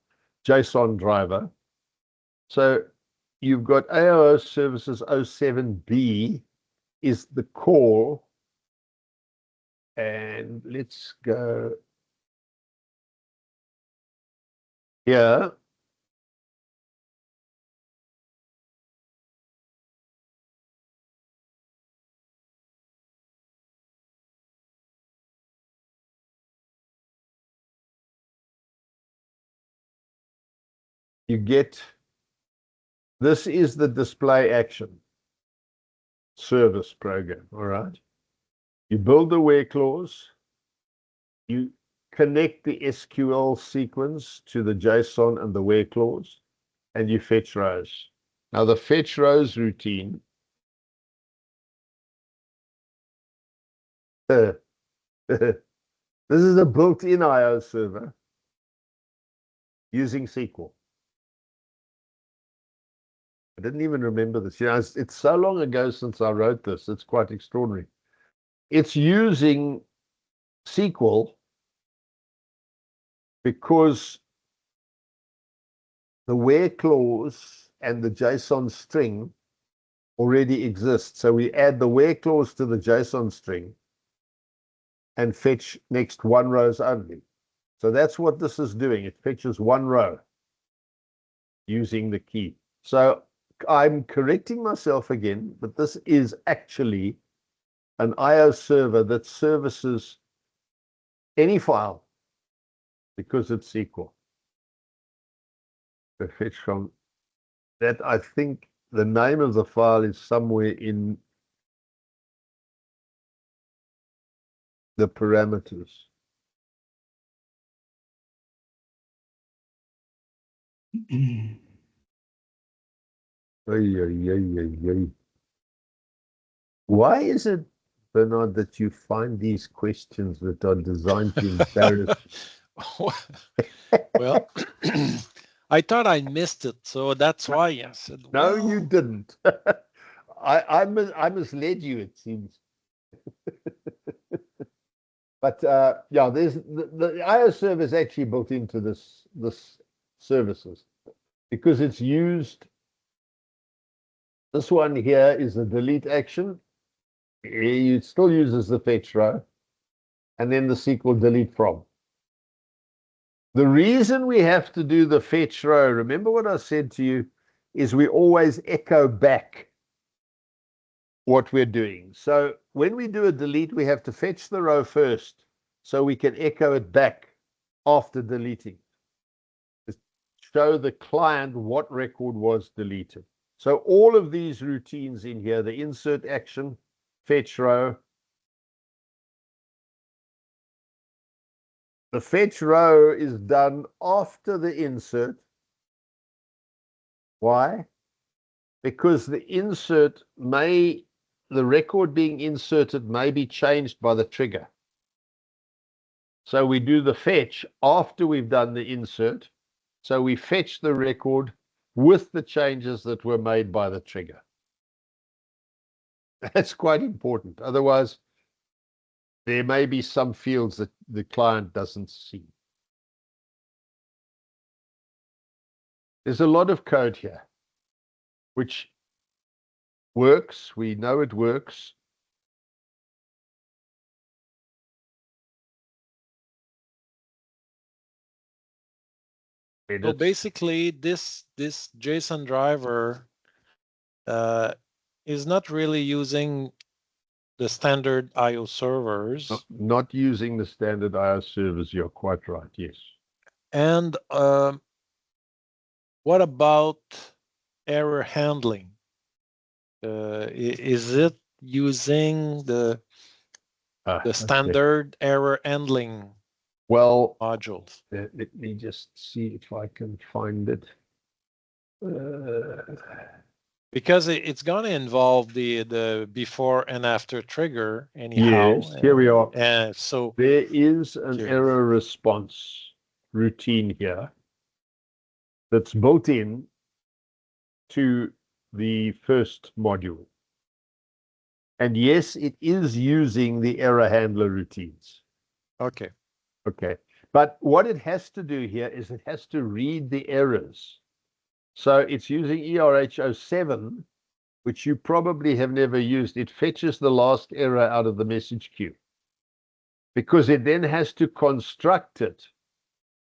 Speaker 2: JSON driver. So you've got AOO services 07B is the call. And let's go here. You get, this is the display action service program, all right? You build the where clause, you connect the SQL sequence to the JSON and the where clause, and you fetch rows. Now the fetch rows routine, this is a built-in IO server using SQL. I didn't even remember this. You know, it's so long ago since I wrote this. It's quite extraordinary. It's using SQL because the where clause and the JSON string already exist. So we add the where clause to the JSON string and fetch next one rows only. So that's what this is doing. It fetches one row using the key. So I'm correcting myself again, but this is actually an IO server that services any file because it's SQL. The fetch from that, I think the name of the file is somewhere in the parameters. Why is it, Bernard, that you find these questions that are designed to embarrass you?
Speaker 4: Well, I thought I missed it, so that's why I said,
Speaker 2: No,
Speaker 4: well,
Speaker 2: you didn't. I misled you, it seems. But yeah, there's the IO server is actually built into this services because it's used. This one here is the delete action. It still uses the fetch row, and then the SQL delete from. The reason we have to do the fetch row, remember what I said to you, is we always echo back what we're doing. So when we do a delete, we have to fetch the row first so we can echo it back after deleting. Just show the client what record was deleted. So all of these routines in here, the insert action, fetch row. The fetch row is done after the insert. Why? Because the insert the record being inserted may be changed by the trigger. So we do the fetch after we've done the insert. So we fetch the record with the changes that were made by the trigger. That's quite important. Otherwise, there may be some fields that the client doesn't see. There's a lot of code here, which works. We know it works.
Speaker 4: so basically this JSON driver is not really using the standard IO servers.
Speaker 2: Not using the standard IO servers, you're quite right, yes.
Speaker 4: And what about error handling? Is it using the standard error handling modules?
Speaker 2: Let me just see if I can find it.
Speaker 4: Because it's going to involve the before and after trigger anyhow.
Speaker 2: Yes, here we are.
Speaker 4: And so
Speaker 2: there is an error response routine here that's built in to the first module. And yes, it is using the error handler routines.
Speaker 4: Okay.
Speaker 2: Okay. But what it has to do here is it has to read the errors. So it's using ERH07, which you probably have never used. It fetches the last error out of the message queue, because it then has to construct it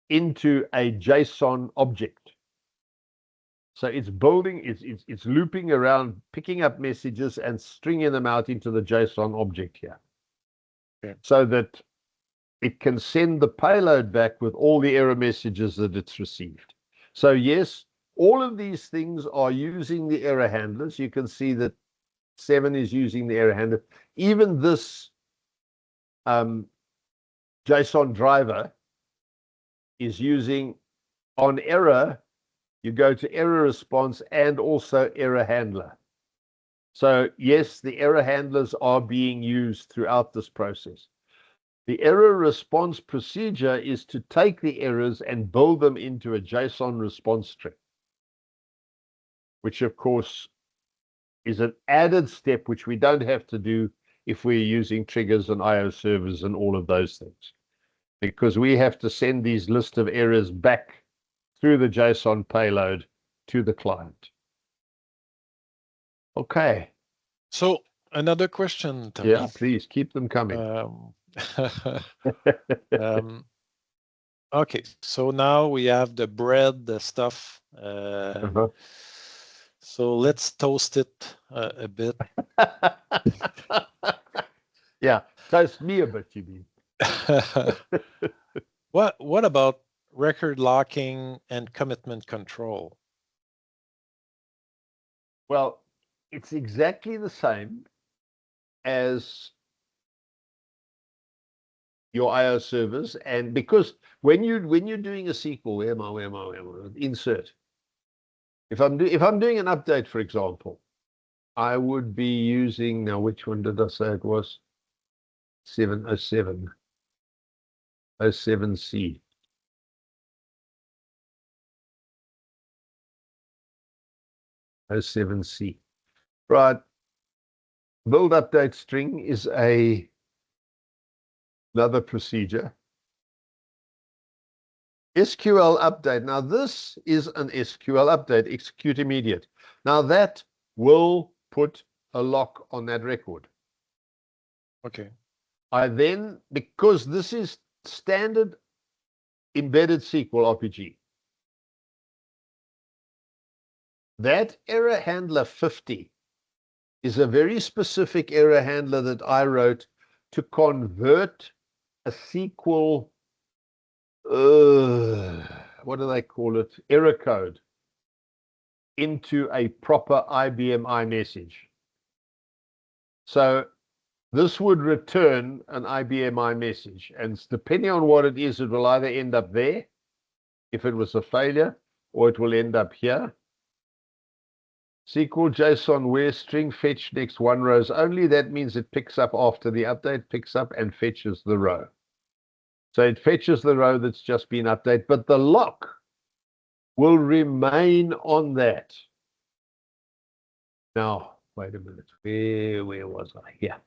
Speaker 2: into a JSON object. So it's building, it's looping around, picking up messages and stringing them out into the JSON object here.
Speaker 4: Okay.
Speaker 2: So that it can send the payload back with all the error messages that it's received. So yes, all of these things are using the error handlers. You can see that 7 is using the error handler. Even this JSON driver is using, on error, you go to error response and also error handler. So yes, the error handlers are being used throughout this process. The error response procedure is to take the errors and build them into a JSON response string, which of course is an added step which we don't have to do if we're using triggers and IO servers and all of those things, because we have to send these list of errors back through the JSON payload to the client. Okay.
Speaker 4: So another question, Tony.
Speaker 2: Yeah, please keep them coming.
Speaker 4: Okay, so now we have the bread, the stuff. So let's toast it a bit.
Speaker 2: Yeah, toast me a bit, you mean.
Speaker 4: What about record locking and commitment control?
Speaker 2: Well, it's exactly the same as your IO servers, and because when you're doing a SQL, where am I? Insert. If I'm doing an update, for example, I would be using, now which one did I say it was? 707. 07C. O7C. Right. Build update string is another procedure. SQL update. Now this is an SQL update, execute immediate. Now that will put a lock on that record.
Speaker 4: Okay.
Speaker 2: I then, because this is standard embedded SQL RPG, that error handler 50 is a very specific error handler that I wrote to convert a SQL, what do they call it? Error code into a proper IBM iMessage. So this would return an IBM iMessage, and depending on what it is, it will either end up there, if it was a failure, or it will end up here. SQL JSON where string fetch next 1 rows only. That means it picks up after the update, picks up and fetches the row. So it fetches the row that's just been updated, but the lock will remain on that. Now, wait a minute. Where was I? Yeah.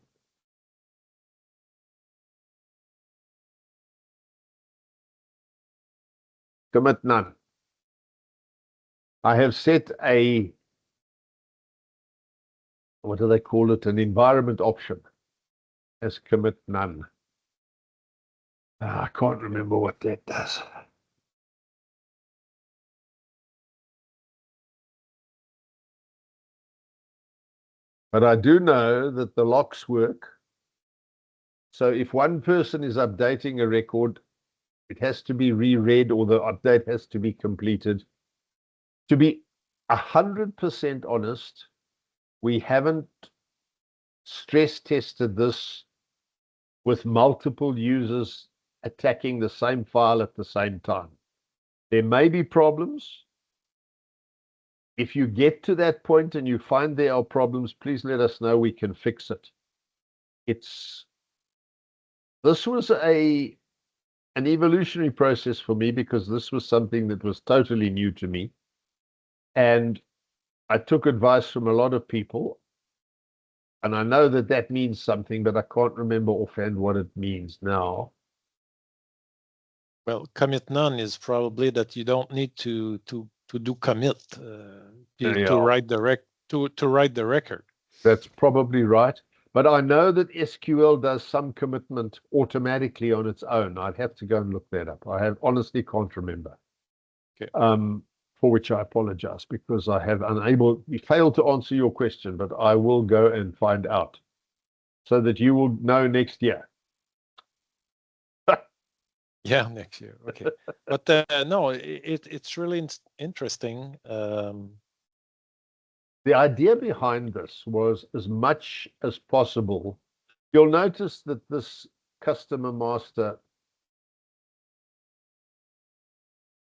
Speaker 2: Commit none. I have set a, what do they call it? An environment option as commit none. I can't remember what that does. But I do know that the locks work. So if one person is updating a record, it has to be reread or the update has to be completed. To be 100% honest, we haven't stress tested this with multiple users attacking the same file at the same time. There may be problems. If you get to that point and you find there are problems, please let us know. We can fix it. This was an evolutionary process for me, because this was something that was totally new to me. And I took advice from a lot of people, and I know that that means something, but I can't remember offhand what it means now.
Speaker 4: Well, commit none is probably that you don't need to do commit to write the record.
Speaker 2: That's probably right. But I know that SQL does some commitment automatically on its own. I'd have to go and look that up. I honestly can't remember.
Speaker 4: Okay.
Speaker 2: For which I apologize, because I have failed to answer your question, but I will go and find out so that you will know next year.
Speaker 4: Yeah, next year. Okay. But no, it's really interesting.
Speaker 2: The idea behind this was, as much as possible, you'll notice that this customer master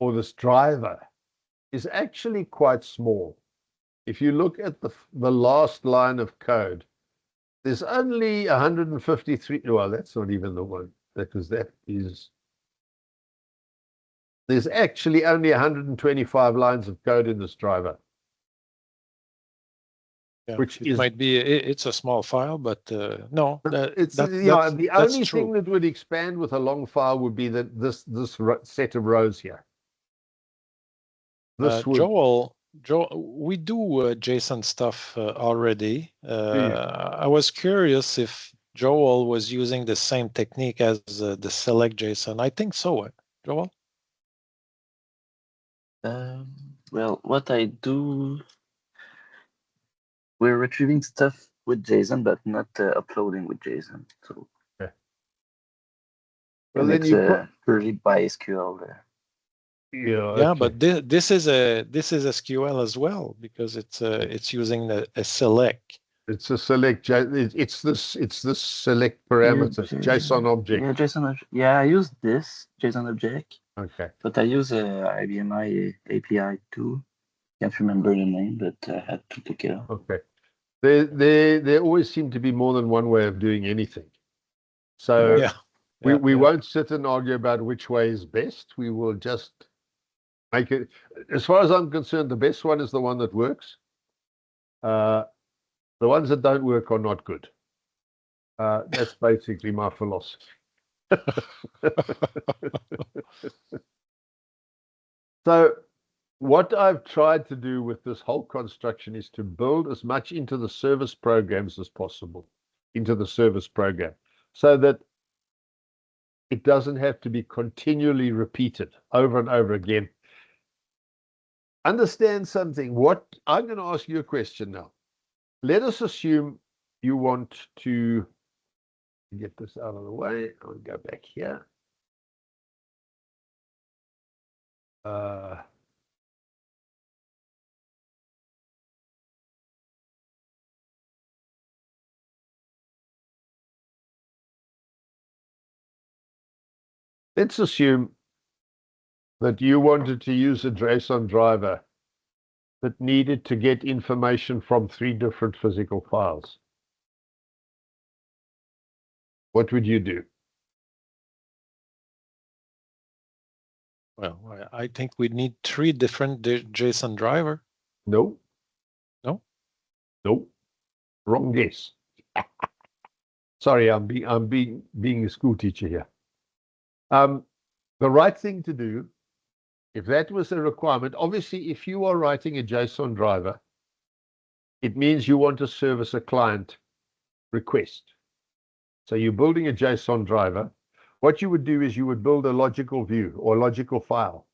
Speaker 2: or this driver is actually quite small. If you look at the last line of code, there's only 153. Well, that's not even the one, because there's actually only 125 lines of code in this driver.
Speaker 4: Yeah,
Speaker 2: which
Speaker 4: it might be it's a small file, but no,
Speaker 2: the only thing that would expand with a long file would be that this set of rows here.
Speaker 4: Joel, we do JSON stuff already. I was curious if Joel was using the same technique as the select JSON. I think so, Joel.
Speaker 5: Well, what I do, we're retrieving stuff with JSON, but not uploading with JSON. So,
Speaker 2: okay. Well, then
Speaker 5: purely by SQL there.
Speaker 2: Yeah,
Speaker 4: okay. But this is SQL as well, because it's using a select.
Speaker 2: It's a select. It's this select parameter, JSON object.
Speaker 5: Yeah, JSON object. Yeah, I use this JSON object.
Speaker 2: Okay.
Speaker 5: But I use IBM API too. Can't remember the name, but I had to look it up.
Speaker 2: Okay. There always seem to be more than one way of doing anything. So we won't sit and argue about which way is best. We will just make it. As far as I'm concerned, the best one is the one that works. The ones that don't work are not good. That's basically my philosophy. So what I've tried to do with this whole construction is to build as much into the service programs as possible, into the service program, so that it doesn't have to be continually repeated over and over again. Understand something. I'm going to ask you a question now. Let us assume you want to get this out of the way. I'll go back here. Let's assume that you wanted to use a JSON driver that needed to get information from 3 different physical files. What would you do?
Speaker 4: Well, I think we need 3 different JSON driver.
Speaker 2: No.
Speaker 4: No?
Speaker 2: No. Wrong guess. Sorry, I'm being a school teacher here. The right thing to do, if that was a requirement, obviously, if you are writing a JSON driver, it means you want to service a client request. So you're building a JSON driver. What you would do is you would build a logical view or logical file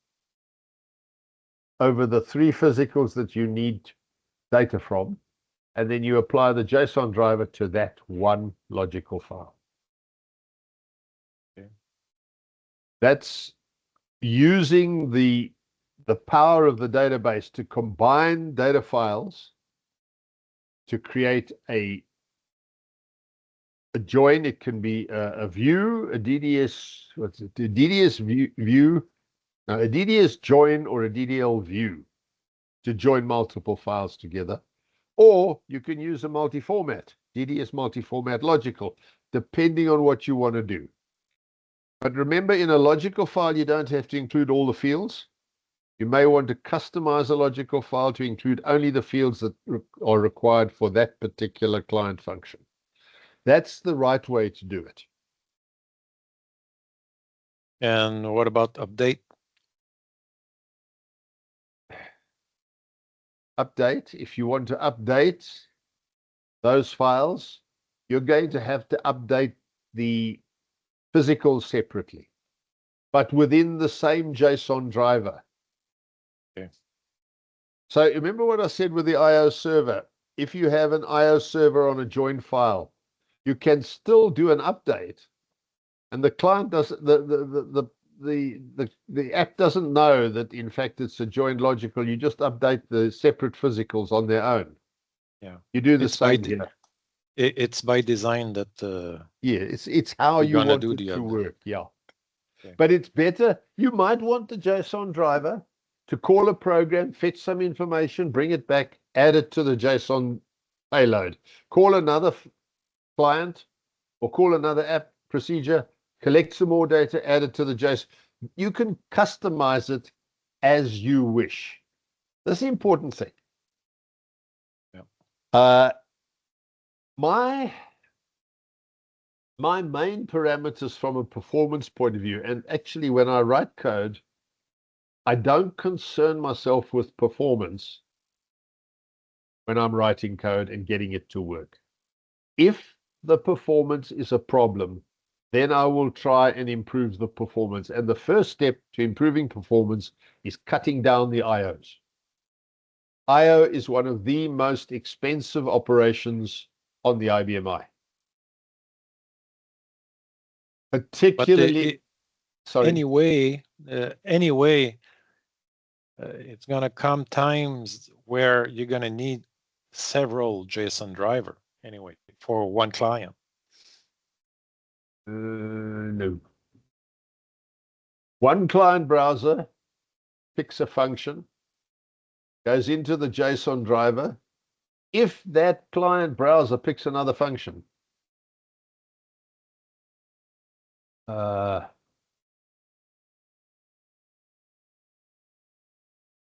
Speaker 2: over the 3 physicals that you need data from, and then you apply the JSON driver to that one logical file.
Speaker 4: Okay.
Speaker 2: That's using the power of the database to combine data files to create a join. It can be a view, a DDS, a DDS view, a DDS join, or a DDL view to join multiple files together. Or you can use a multi-format, DDS multi-format logical, depending on what you want to do. But remember, in a logical file, you don't have to include all the fields. You may want to customize a logical file to include only the fields that are required for that particular client function. That's the right way to do it.
Speaker 4: And what about update?
Speaker 2: Update, if you want to update those files, you're going to have to update the physical separately, but within the same JSON driver.
Speaker 4: Okay.
Speaker 2: So remember what I said with the IO server. If you have an IO server on a joined file, you can still do an update, and the client does the app doesn't know that in fact it's a joined logical. You just update the separate physicals on their own.
Speaker 4: Yeah,
Speaker 2: you do the
Speaker 4: it's
Speaker 2: same here.
Speaker 4: It's by design that
Speaker 2: Yeah, it's how you
Speaker 4: gonna
Speaker 2: want
Speaker 4: do
Speaker 2: it
Speaker 4: the
Speaker 2: to
Speaker 4: update.
Speaker 2: work. Yeah,
Speaker 4: Okay.
Speaker 2: but it's better. You might want the JSON driver to call a program, fetch some information, bring it back, add it to the JSON payload, call another client or call another app procedure, collect some more data, add it to the JSON. You can customize it as you wish. That's the important thing.
Speaker 4: Yeah.
Speaker 2: My main parameters from a performance point of view, and actually when I write code, I don't concern myself with performance when I'm writing code and getting it to work. If the performance is a problem, then I will try and improve the performance. And the first step to improving performance is cutting down the IOs. IO is one of the most expensive operations on the IBM I. Particularly, sorry.
Speaker 4: Anyway, it's gonna come times where you're gonna need several JSON driver anyway for one client.
Speaker 2: No. One client browser picks a function, goes into the JSON driver. If that client browser picks another function,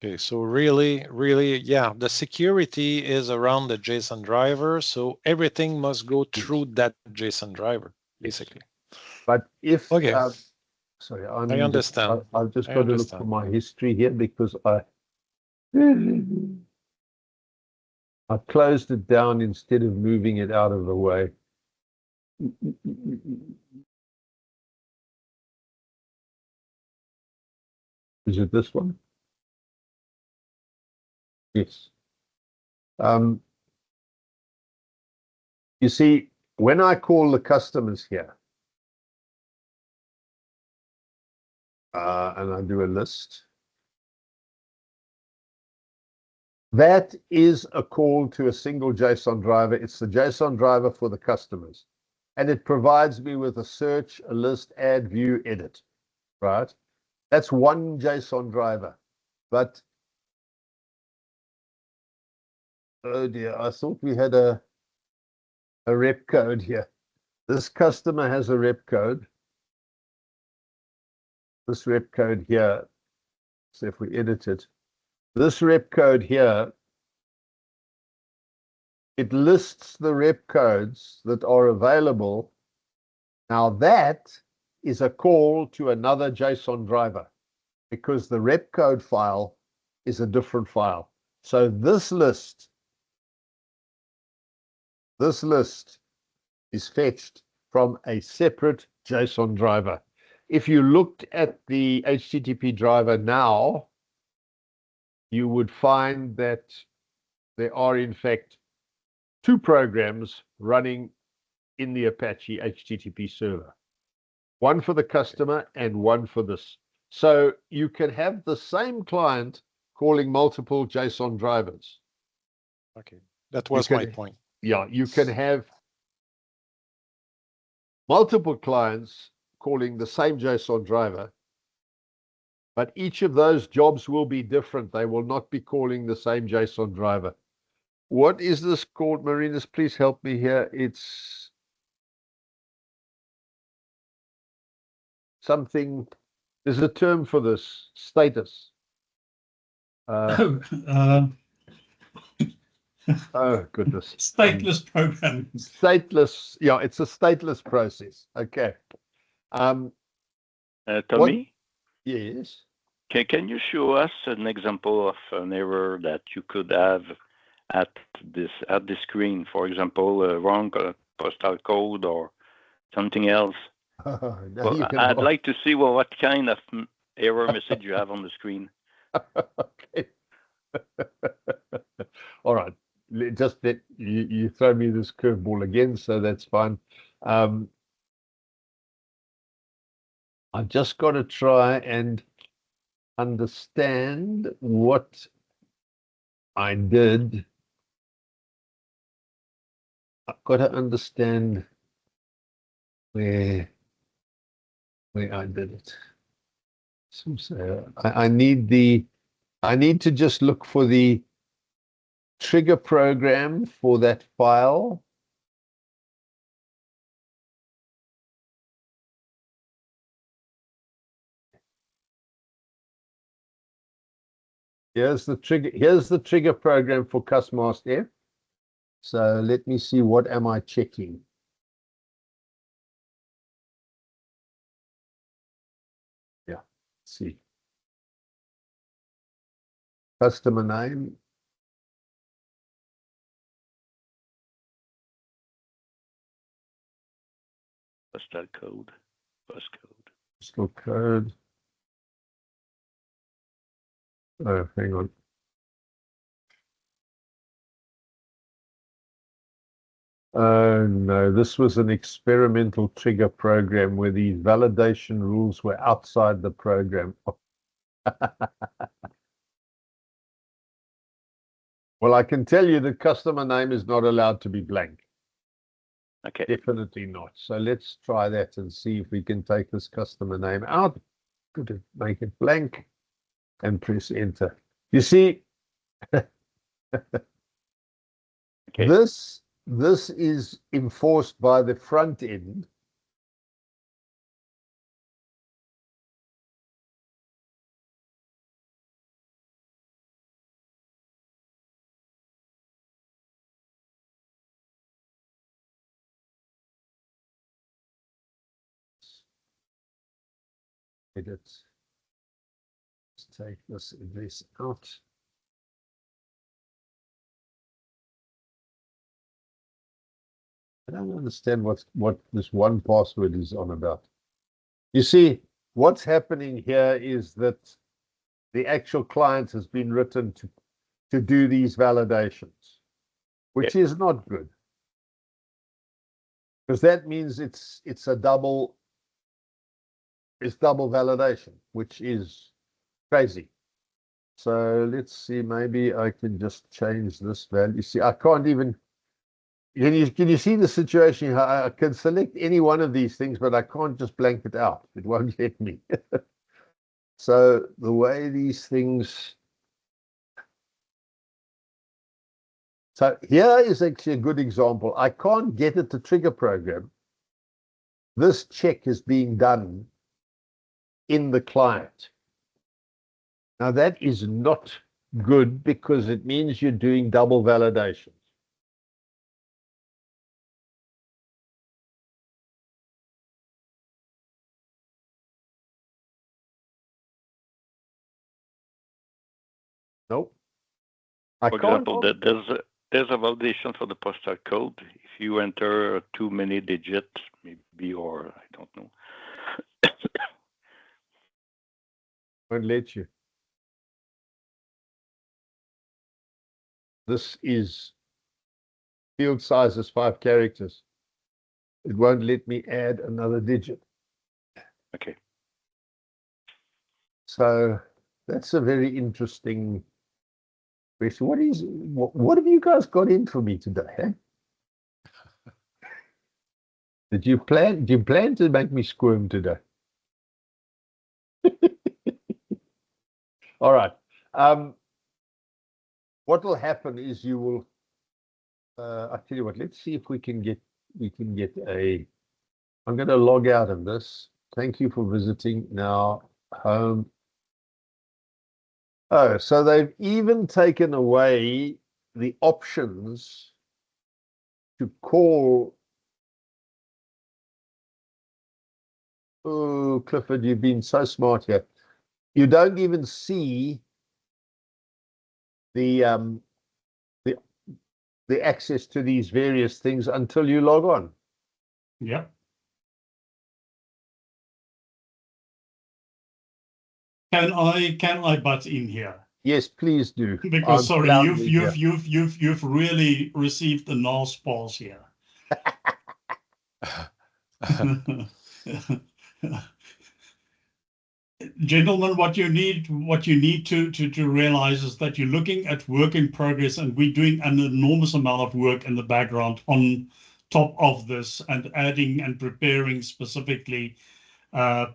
Speaker 4: Okay, so really, yeah, the security is around the JSON driver, so everything must go through that JSON driver, basically.
Speaker 2: but if
Speaker 4: Okay,
Speaker 2: sorry,
Speaker 4: I understand.
Speaker 2: I've just
Speaker 4: I
Speaker 2: got to look for
Speaker 4: understand.
Speaker 2: my history here because I closed it down instead of moving it out of the way. Is it this one? Yes. You see, when I call the customers here, and I do a list, that is a call to a single JSON driver. It's the JSON driver for the customers. And it provides me with a search, a list, add, view, edit, right? That's one JSON driver. But, oh dear, I thought we had a rep code here. This customer has a rep code. This rep code here, so if we edit it, this rep code here, it lists the rep codes that are available. Now that is a call to another JSON driver because the rep code file is a different file. So this list is fetched from a separate JSON driver. If you looked at the HTTP driver now, you would find that there are in fact two programs running in the Apache HTTP server. One for the customer and one for this. So you can have the same client calling multiple JSON drivers.
Speaker 4: Okay, that was my point.
Speaker 2: Yeah, you can have multiple clients calling the same JSON driver, but each of those jobs will be different. They will not be calling the same JSON driver. What is this called, Marinus? Please help me here. It's something, there's a term for this, status. Oh, goodness.
Speaker 3: Stateless programming.
Speaker 2: Stateless. Yeah, it's a stateless process. Okay.
Speaker 1: Tommy,
Speaker 2: Yes.
Speaker 1: can you show us an example of an error that you could have at the screen? For example, a wrong postal code or something else. I'd like to see what kind of error message you have on the screen.
Speaker 2: Okay. All right. Just that you throw me this curveball again, so that's fine. I've just got to try and understand what I did. I've got to understand where I did it. So I need to just look for the trigger program for that file. Here's the trigger program for CusMaster. So let me see, what am I checking? Yeah, let's see. Customer name.
Speaker 1: Postal code. Postcode.
Speaker 2: Postal code. Oh, hang on. Oh no, this was an experimental trigger program where these validation rules were outside the program. Well, I can tell you the customer name is not allowed to be blank.
Speaker 1: Okay.
Speaker 2: Definitely not. So let's try that and see if we can take this customer name out, make it blank, and press enter. You see,
Speaker 1: Okay.
Speaker 2: this is enforced by the front end. Edit. Let's take this address out. I don't understand what this one password is on about. You see, what's happening here is that the actual client has been written to do these validations, which is not good, because that means it's double validation, which is crazy. So let's see, maybe I can just change this value. See, I can't even. Can you see the situation? I can select any one of these things, but I can't just blank it out. It won't let me. So the way these things. So here is actually a good example. I can't get it to trigger program. This check is being done in the client. Now that is not good, because it means you're doing double validations. Nope.
Speaker 1: For example, there's a validation for the postal code. If you enter too many digits, maybe, or I don't know.
Speaker 2: Won't let you. This is field size is 5 characters. It won't let me add another digit.
Speaker 1: Okay.
Speaker 2: So that's a very interesting question. What have you guys got in for me today? Eh? Do you plan to make me squirm today? All right. What will happen is you will. I tell you what. Let's see if we can get a. I'm going to log out of this. Thank you for visiting. Now home. Oh, so they've even taken away the options to call. Oh, Clifford, you've been so smart here. You don't even see the access to these various things until you log on.
Speaker 3: Yeah. Can I butt in here?
Speaker 2: Yes, please do.
Speaker 3: Because sorry,
Speaker 2: proudly here.
Speaker 3: you've really received the NAS pass here. Gentlemen, what you need to realize is that you're looking at work in progress, and we're doing an enormous amount of work in the background on top of this, and adding and preparing specifically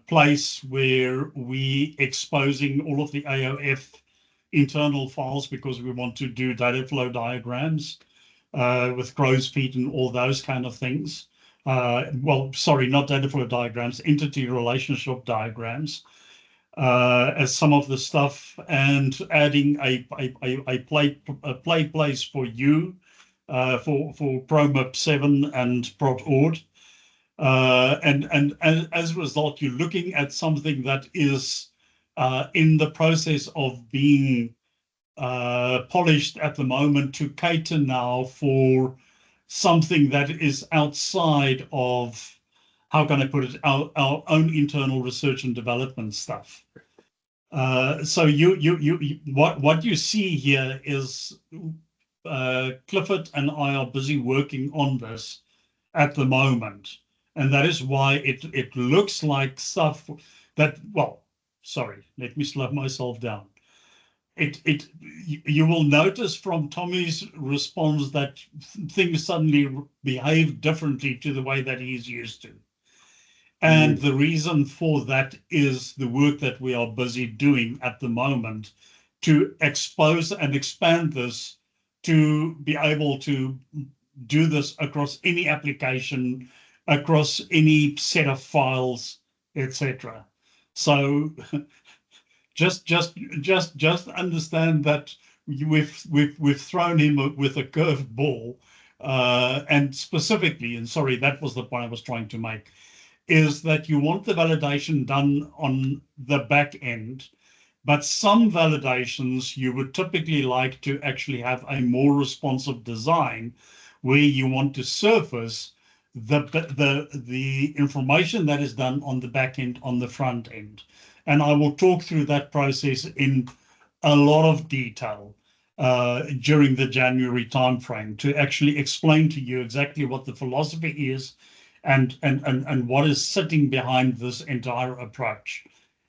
Speaker 3: place where we exposing all of the AOF internal files, because we want to do data flow diagrams with crow's feet and all those kind of things. Well, sorry, not data flow diagrams, entity relationship diagrams. As some of the stuff, and adding a play place for you for ProMap 7 and prot.ord. And as a result, you're looking at something that is in the process of being polished at the moment to cater now for something that is outside of, how can I put it, our own internal research and development stuff. So what you see here is Clifford and I are busy working on this at the moment, and that is why it looks like stuff that, well, sorry, let me slow myself down. You will notice from Tommy's response that things suddenly behave differently to the way that he's used to. And the reason for that is the work that we are busy doing at the moment to expose and expand this to be able to do this across any application, across any set of files, etc. So just understand that we've thrown him with a curved ball, and specifically, and sorry, that was the point I was trying to make, is that you want the validation done on the back end, but some validations you would typically like to actually have a more responsive design where you want to surface the information that is done on the back end, on the front end. And I will talk through that process in a lot of detail during the January timeframe to actually explain to you exactly what the philosophy is and what is sitting behind this entire approach.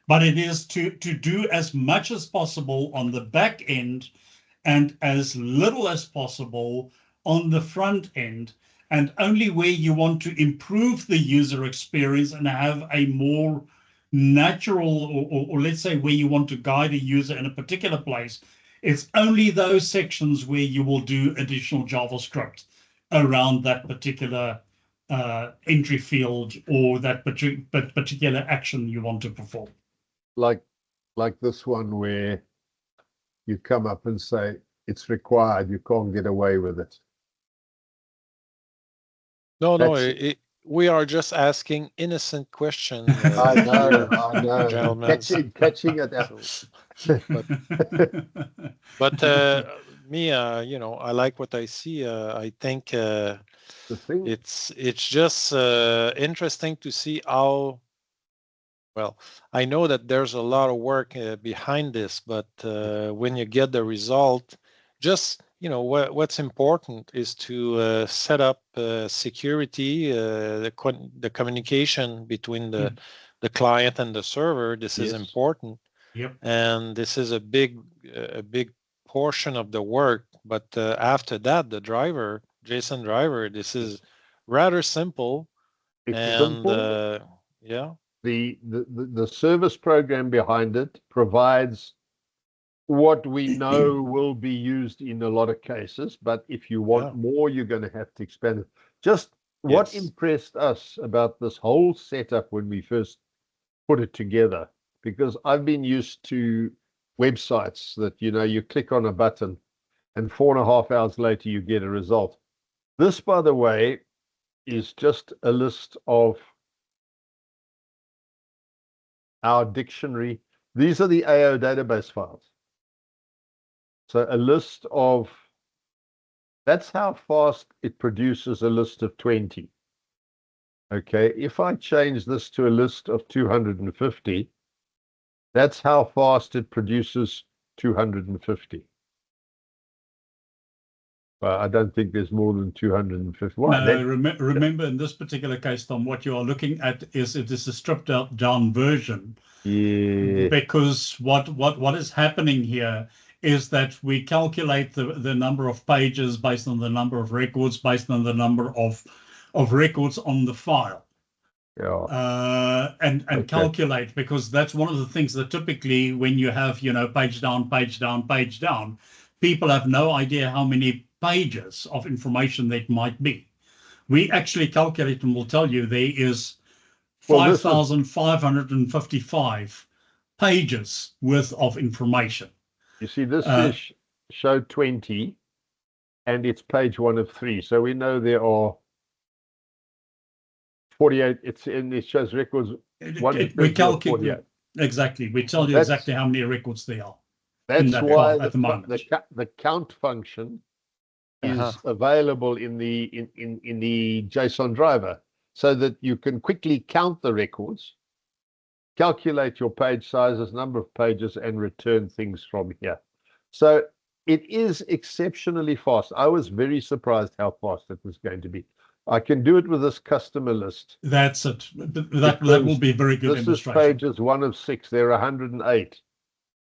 Speaker 3: But it is to do as much as possible on the back end and as little as possible on the front end, and only where you want to improve the user experience and have a more natural, or let's say where you want to guide a user in a particular place, it's only those sections where you will do additional JavaScript around that particular entry field or that particular action you want to perform.
Speaker 2: Like this one where you come up and say it's required, you can't get away with it.
Speaker 4: No, we are just asking innocent questions.
Speaker 2: I know,
Speaker 4: gentlemen.
Speaker 2: catching it out.
Speaker 4: So, but me, I like what I see. I think
Speaker 2: The thing,
Speaker 4: it's just interesting to see how. Well, I know that there's a lot of work behind this, but when you get the result, just what's important is to set up security, the communication between the client and the server. This is important.
Speaker 3: Yep.
Speaker 4: And this is a big portion of the work. But after that, the driver, JSON driver, this is rather simple.
Speaker 2: it's
Speaker 4: And
Speaker 2: simple.
Speaker 4: yeah.
Speaker 2: The service program behind it provides what we know will be used in a lot of cases, but if you want more, you're going to have to expand it. Just what impressed us about this whole setup when we first put it together, because I've been used to websites that, you click on a button and 4.5 hours later you get a result. This, by the way, is just a list of our dictionary. These are the AO database files. So a list of, that's how fast it produces a list of 20. Okay, if I change this to a list of 250, that's how fast it produces 250. But I don't think there's more than 250. Why?
Speaker 3: No, remember in this particular case, Tom, what you are looking at is it is a stripped down version.
Speaker 2: Yeah.
Speaker 3: Because what is happening here is that we calculate the number of pages based on the number of records, based on the number of records on the file.
Speaker 2: Yeah.
Speaker 3: And calculate, because that's one of the things that typically when you have, page down, page down, page down, people have no idea how many pages of information that might be. We actually calculate and will tell you there is 5,555 pages worth of information.
Speaker 2: You see, this says show 20, and it's page 1 of 3. So we know there are 48. It shows records.
Speaker 3: We calculate exactly. We tell you exactly how many records there are.
Speaker 2: That's why at the moment the count function is available in the JSON driver, so that you can quickly count the records, calculate your page sizes, number of pages, and return things from here. So it is exceptionally fast. I was very surprised how fast it was going to be. I can do it with this customer list.
Speaker 3: That's it. That will be a very good illustration.
Speaker 2: This is pages 1 of 6. There are 108.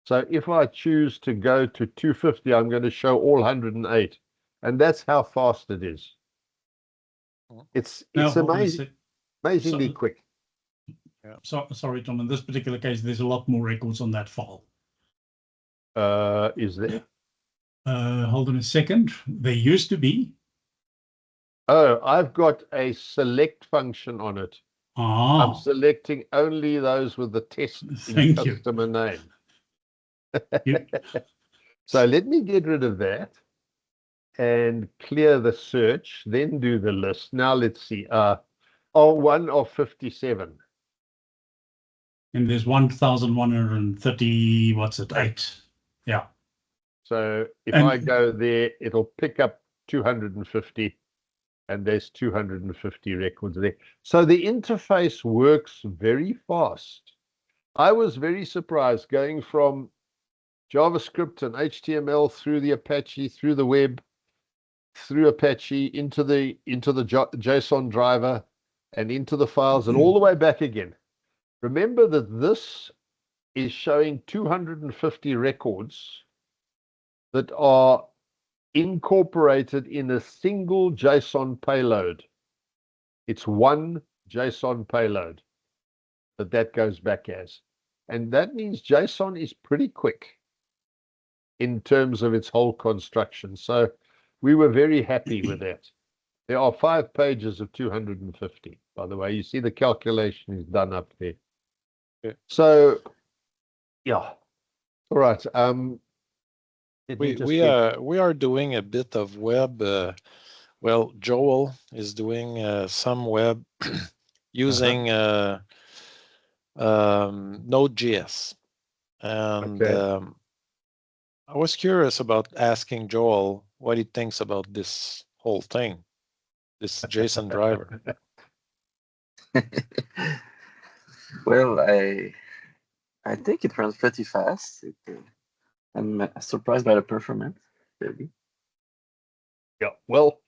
Speaker 2: So if I choose to go to 250, I'm going to show all 108. And that's how fast it is. It's amazingly quick.
Speaker 3: Yeah. Sorry, Tom. In this particular case, there's a lot more records on that file.
Speaker 2: Is there?
Speaker 3: Hold on a second. There used to be.
Speaker 2: Oh, I've got a select function on it. I'm selecting only those with the test customer name. So let me get rid of that and clear the search, then do the list. Now let's see. 1 of 57.
Speaker 3: And there's 1,130, what's it, 8. Yeah.
Speaker 2: So if I go there, it'll pick up 250, and there's 250 records there. So the interface works very fast. I was very surprised going from JavaScript and HTML through the Apache, through the web, through Apache into the JSON driver and into the files and all the way back again. Remember that this is showing 250 records that are incorporated in a single JSON payload. It's one JSON payload that goes back as. And that means JSON is pretty quick in terms of its whole construction. So we were very happy with that. There are 5 pages of 250, by the way. You see the calculation is done up there. Yeah. So, yeah. All right.
Speaker 4: We are doing a bit of web. Well, Joel is doing some web using Node.js, and I was curious about asking Joel what he thinks about this whole thing, this JSON driver.
Speaker 5: Well, I think it runs pretty fast. I'm surprised by the performance, maybe.
Speaker 2: Yeah, well.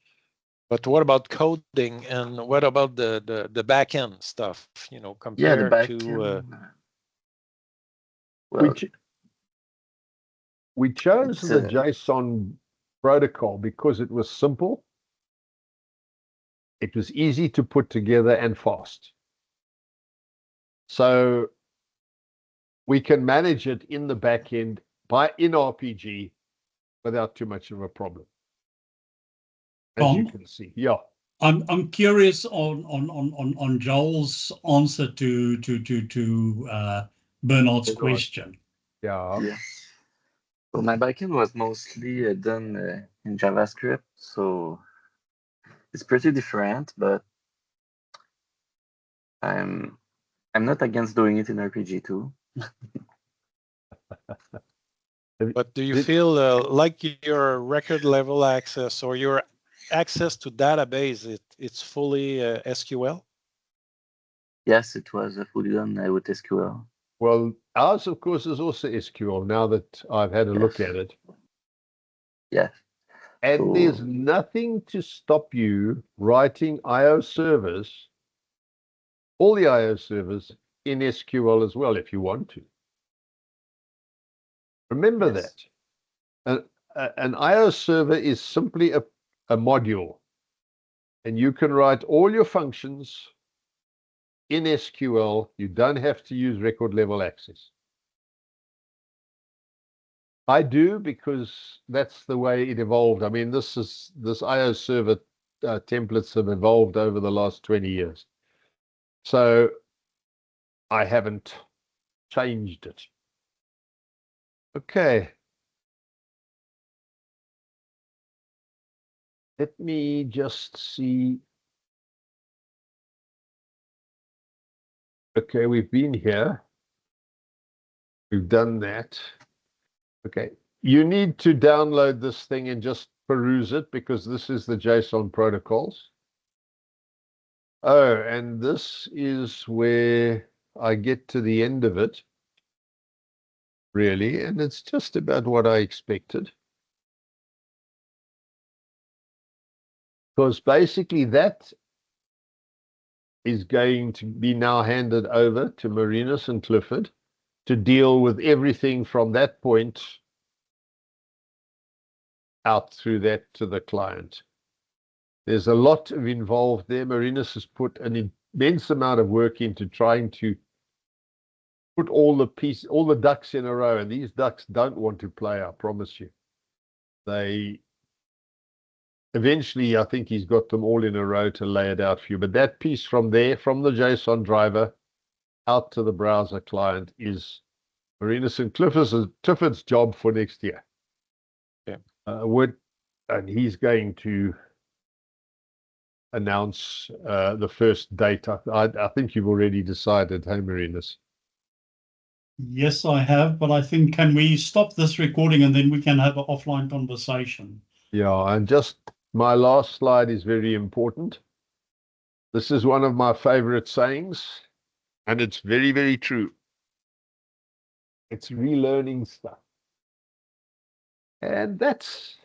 Speaker 4: But what about coding, and what about the backend stuff, compared to...
Speaker 2: Well, we chose the JSON protocol because it was simple, it was easy to put together, and fast. So we can manage it in the backend in RPG without too much of a problem. As you can see, yeah.
Speaker 3: I'm curious on Joel's answer to Bernard's question.
Speaker 2: Yeah.
Speaker 5: Well, my backend was mostly done in JavaScript, so it's pretty different. But I'm not against doing it in RPG too.
Speaker 4: But do you feel like your record level access or your access to database, it's fully SQL?
Speaker 5: Yes, it was fully done with SQL.
Speaker 2: Well, ours, of course, is also SQL now that I've had a look at it.
Speaker 5: Yes.
Speaker 2: And
Speaker 5: So,
Speaker 2: there's nothing to stop you writing IO servers, all the IO servers in SQL as well, if you want to. Remember
Speaker 5: yes.
Speaker 2: that. An IO server is simply a module, and you can write all your functions in SQL. You don't have to use record level access. I do, because that's the way it evolved. I mean, this IO server templates have evolved over the last 20 years. So I haven't changed it. Okay. Let me just see. Okay, we've been here. We've done that. Okay. You need to download this thing and just peruse it, because this is the JSON protocols. Oh, and this is where I get to the end of it, really, and it's just about what I expected. Because basically that is going to be now handed over to Marinus and Clifford to deal with everything from that point out through that to the client. There's a lot of involved there. Marinus has put an immense amount of work into trying to put all the ducks in a row, and these ducks don't want to play, I promise you. Eventually, I think he's got them all in a row to lay it out for you. But that piece from there, from the JSON driver out to the browser client, is Marinus and Clifford's job for next year.
Speaker 4: Yeah.
Speaker 2: And he's going to announce the first date. I think you've already decided, hey, Marinus?
Speaker 3: Yes, I have, but I think, can we stop this recording and then we can have an offline conversation?
Speaker 2: Yeah, and just my last slide is very important. This is one of my favorite sayings, and it's very, very true. It's relearning stuff. And that's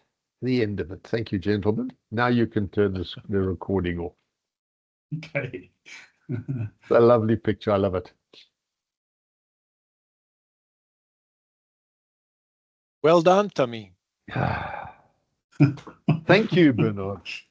Speaker 2: the end of it. Thank you, gentlemen. Now you can turn the recording off.
Speaker 3: Okay.
Speaker 2: It's a lovely picture. I love it.
Speaker 4: Well done, Tommy.
Speaker 2: Thank you, Bernard.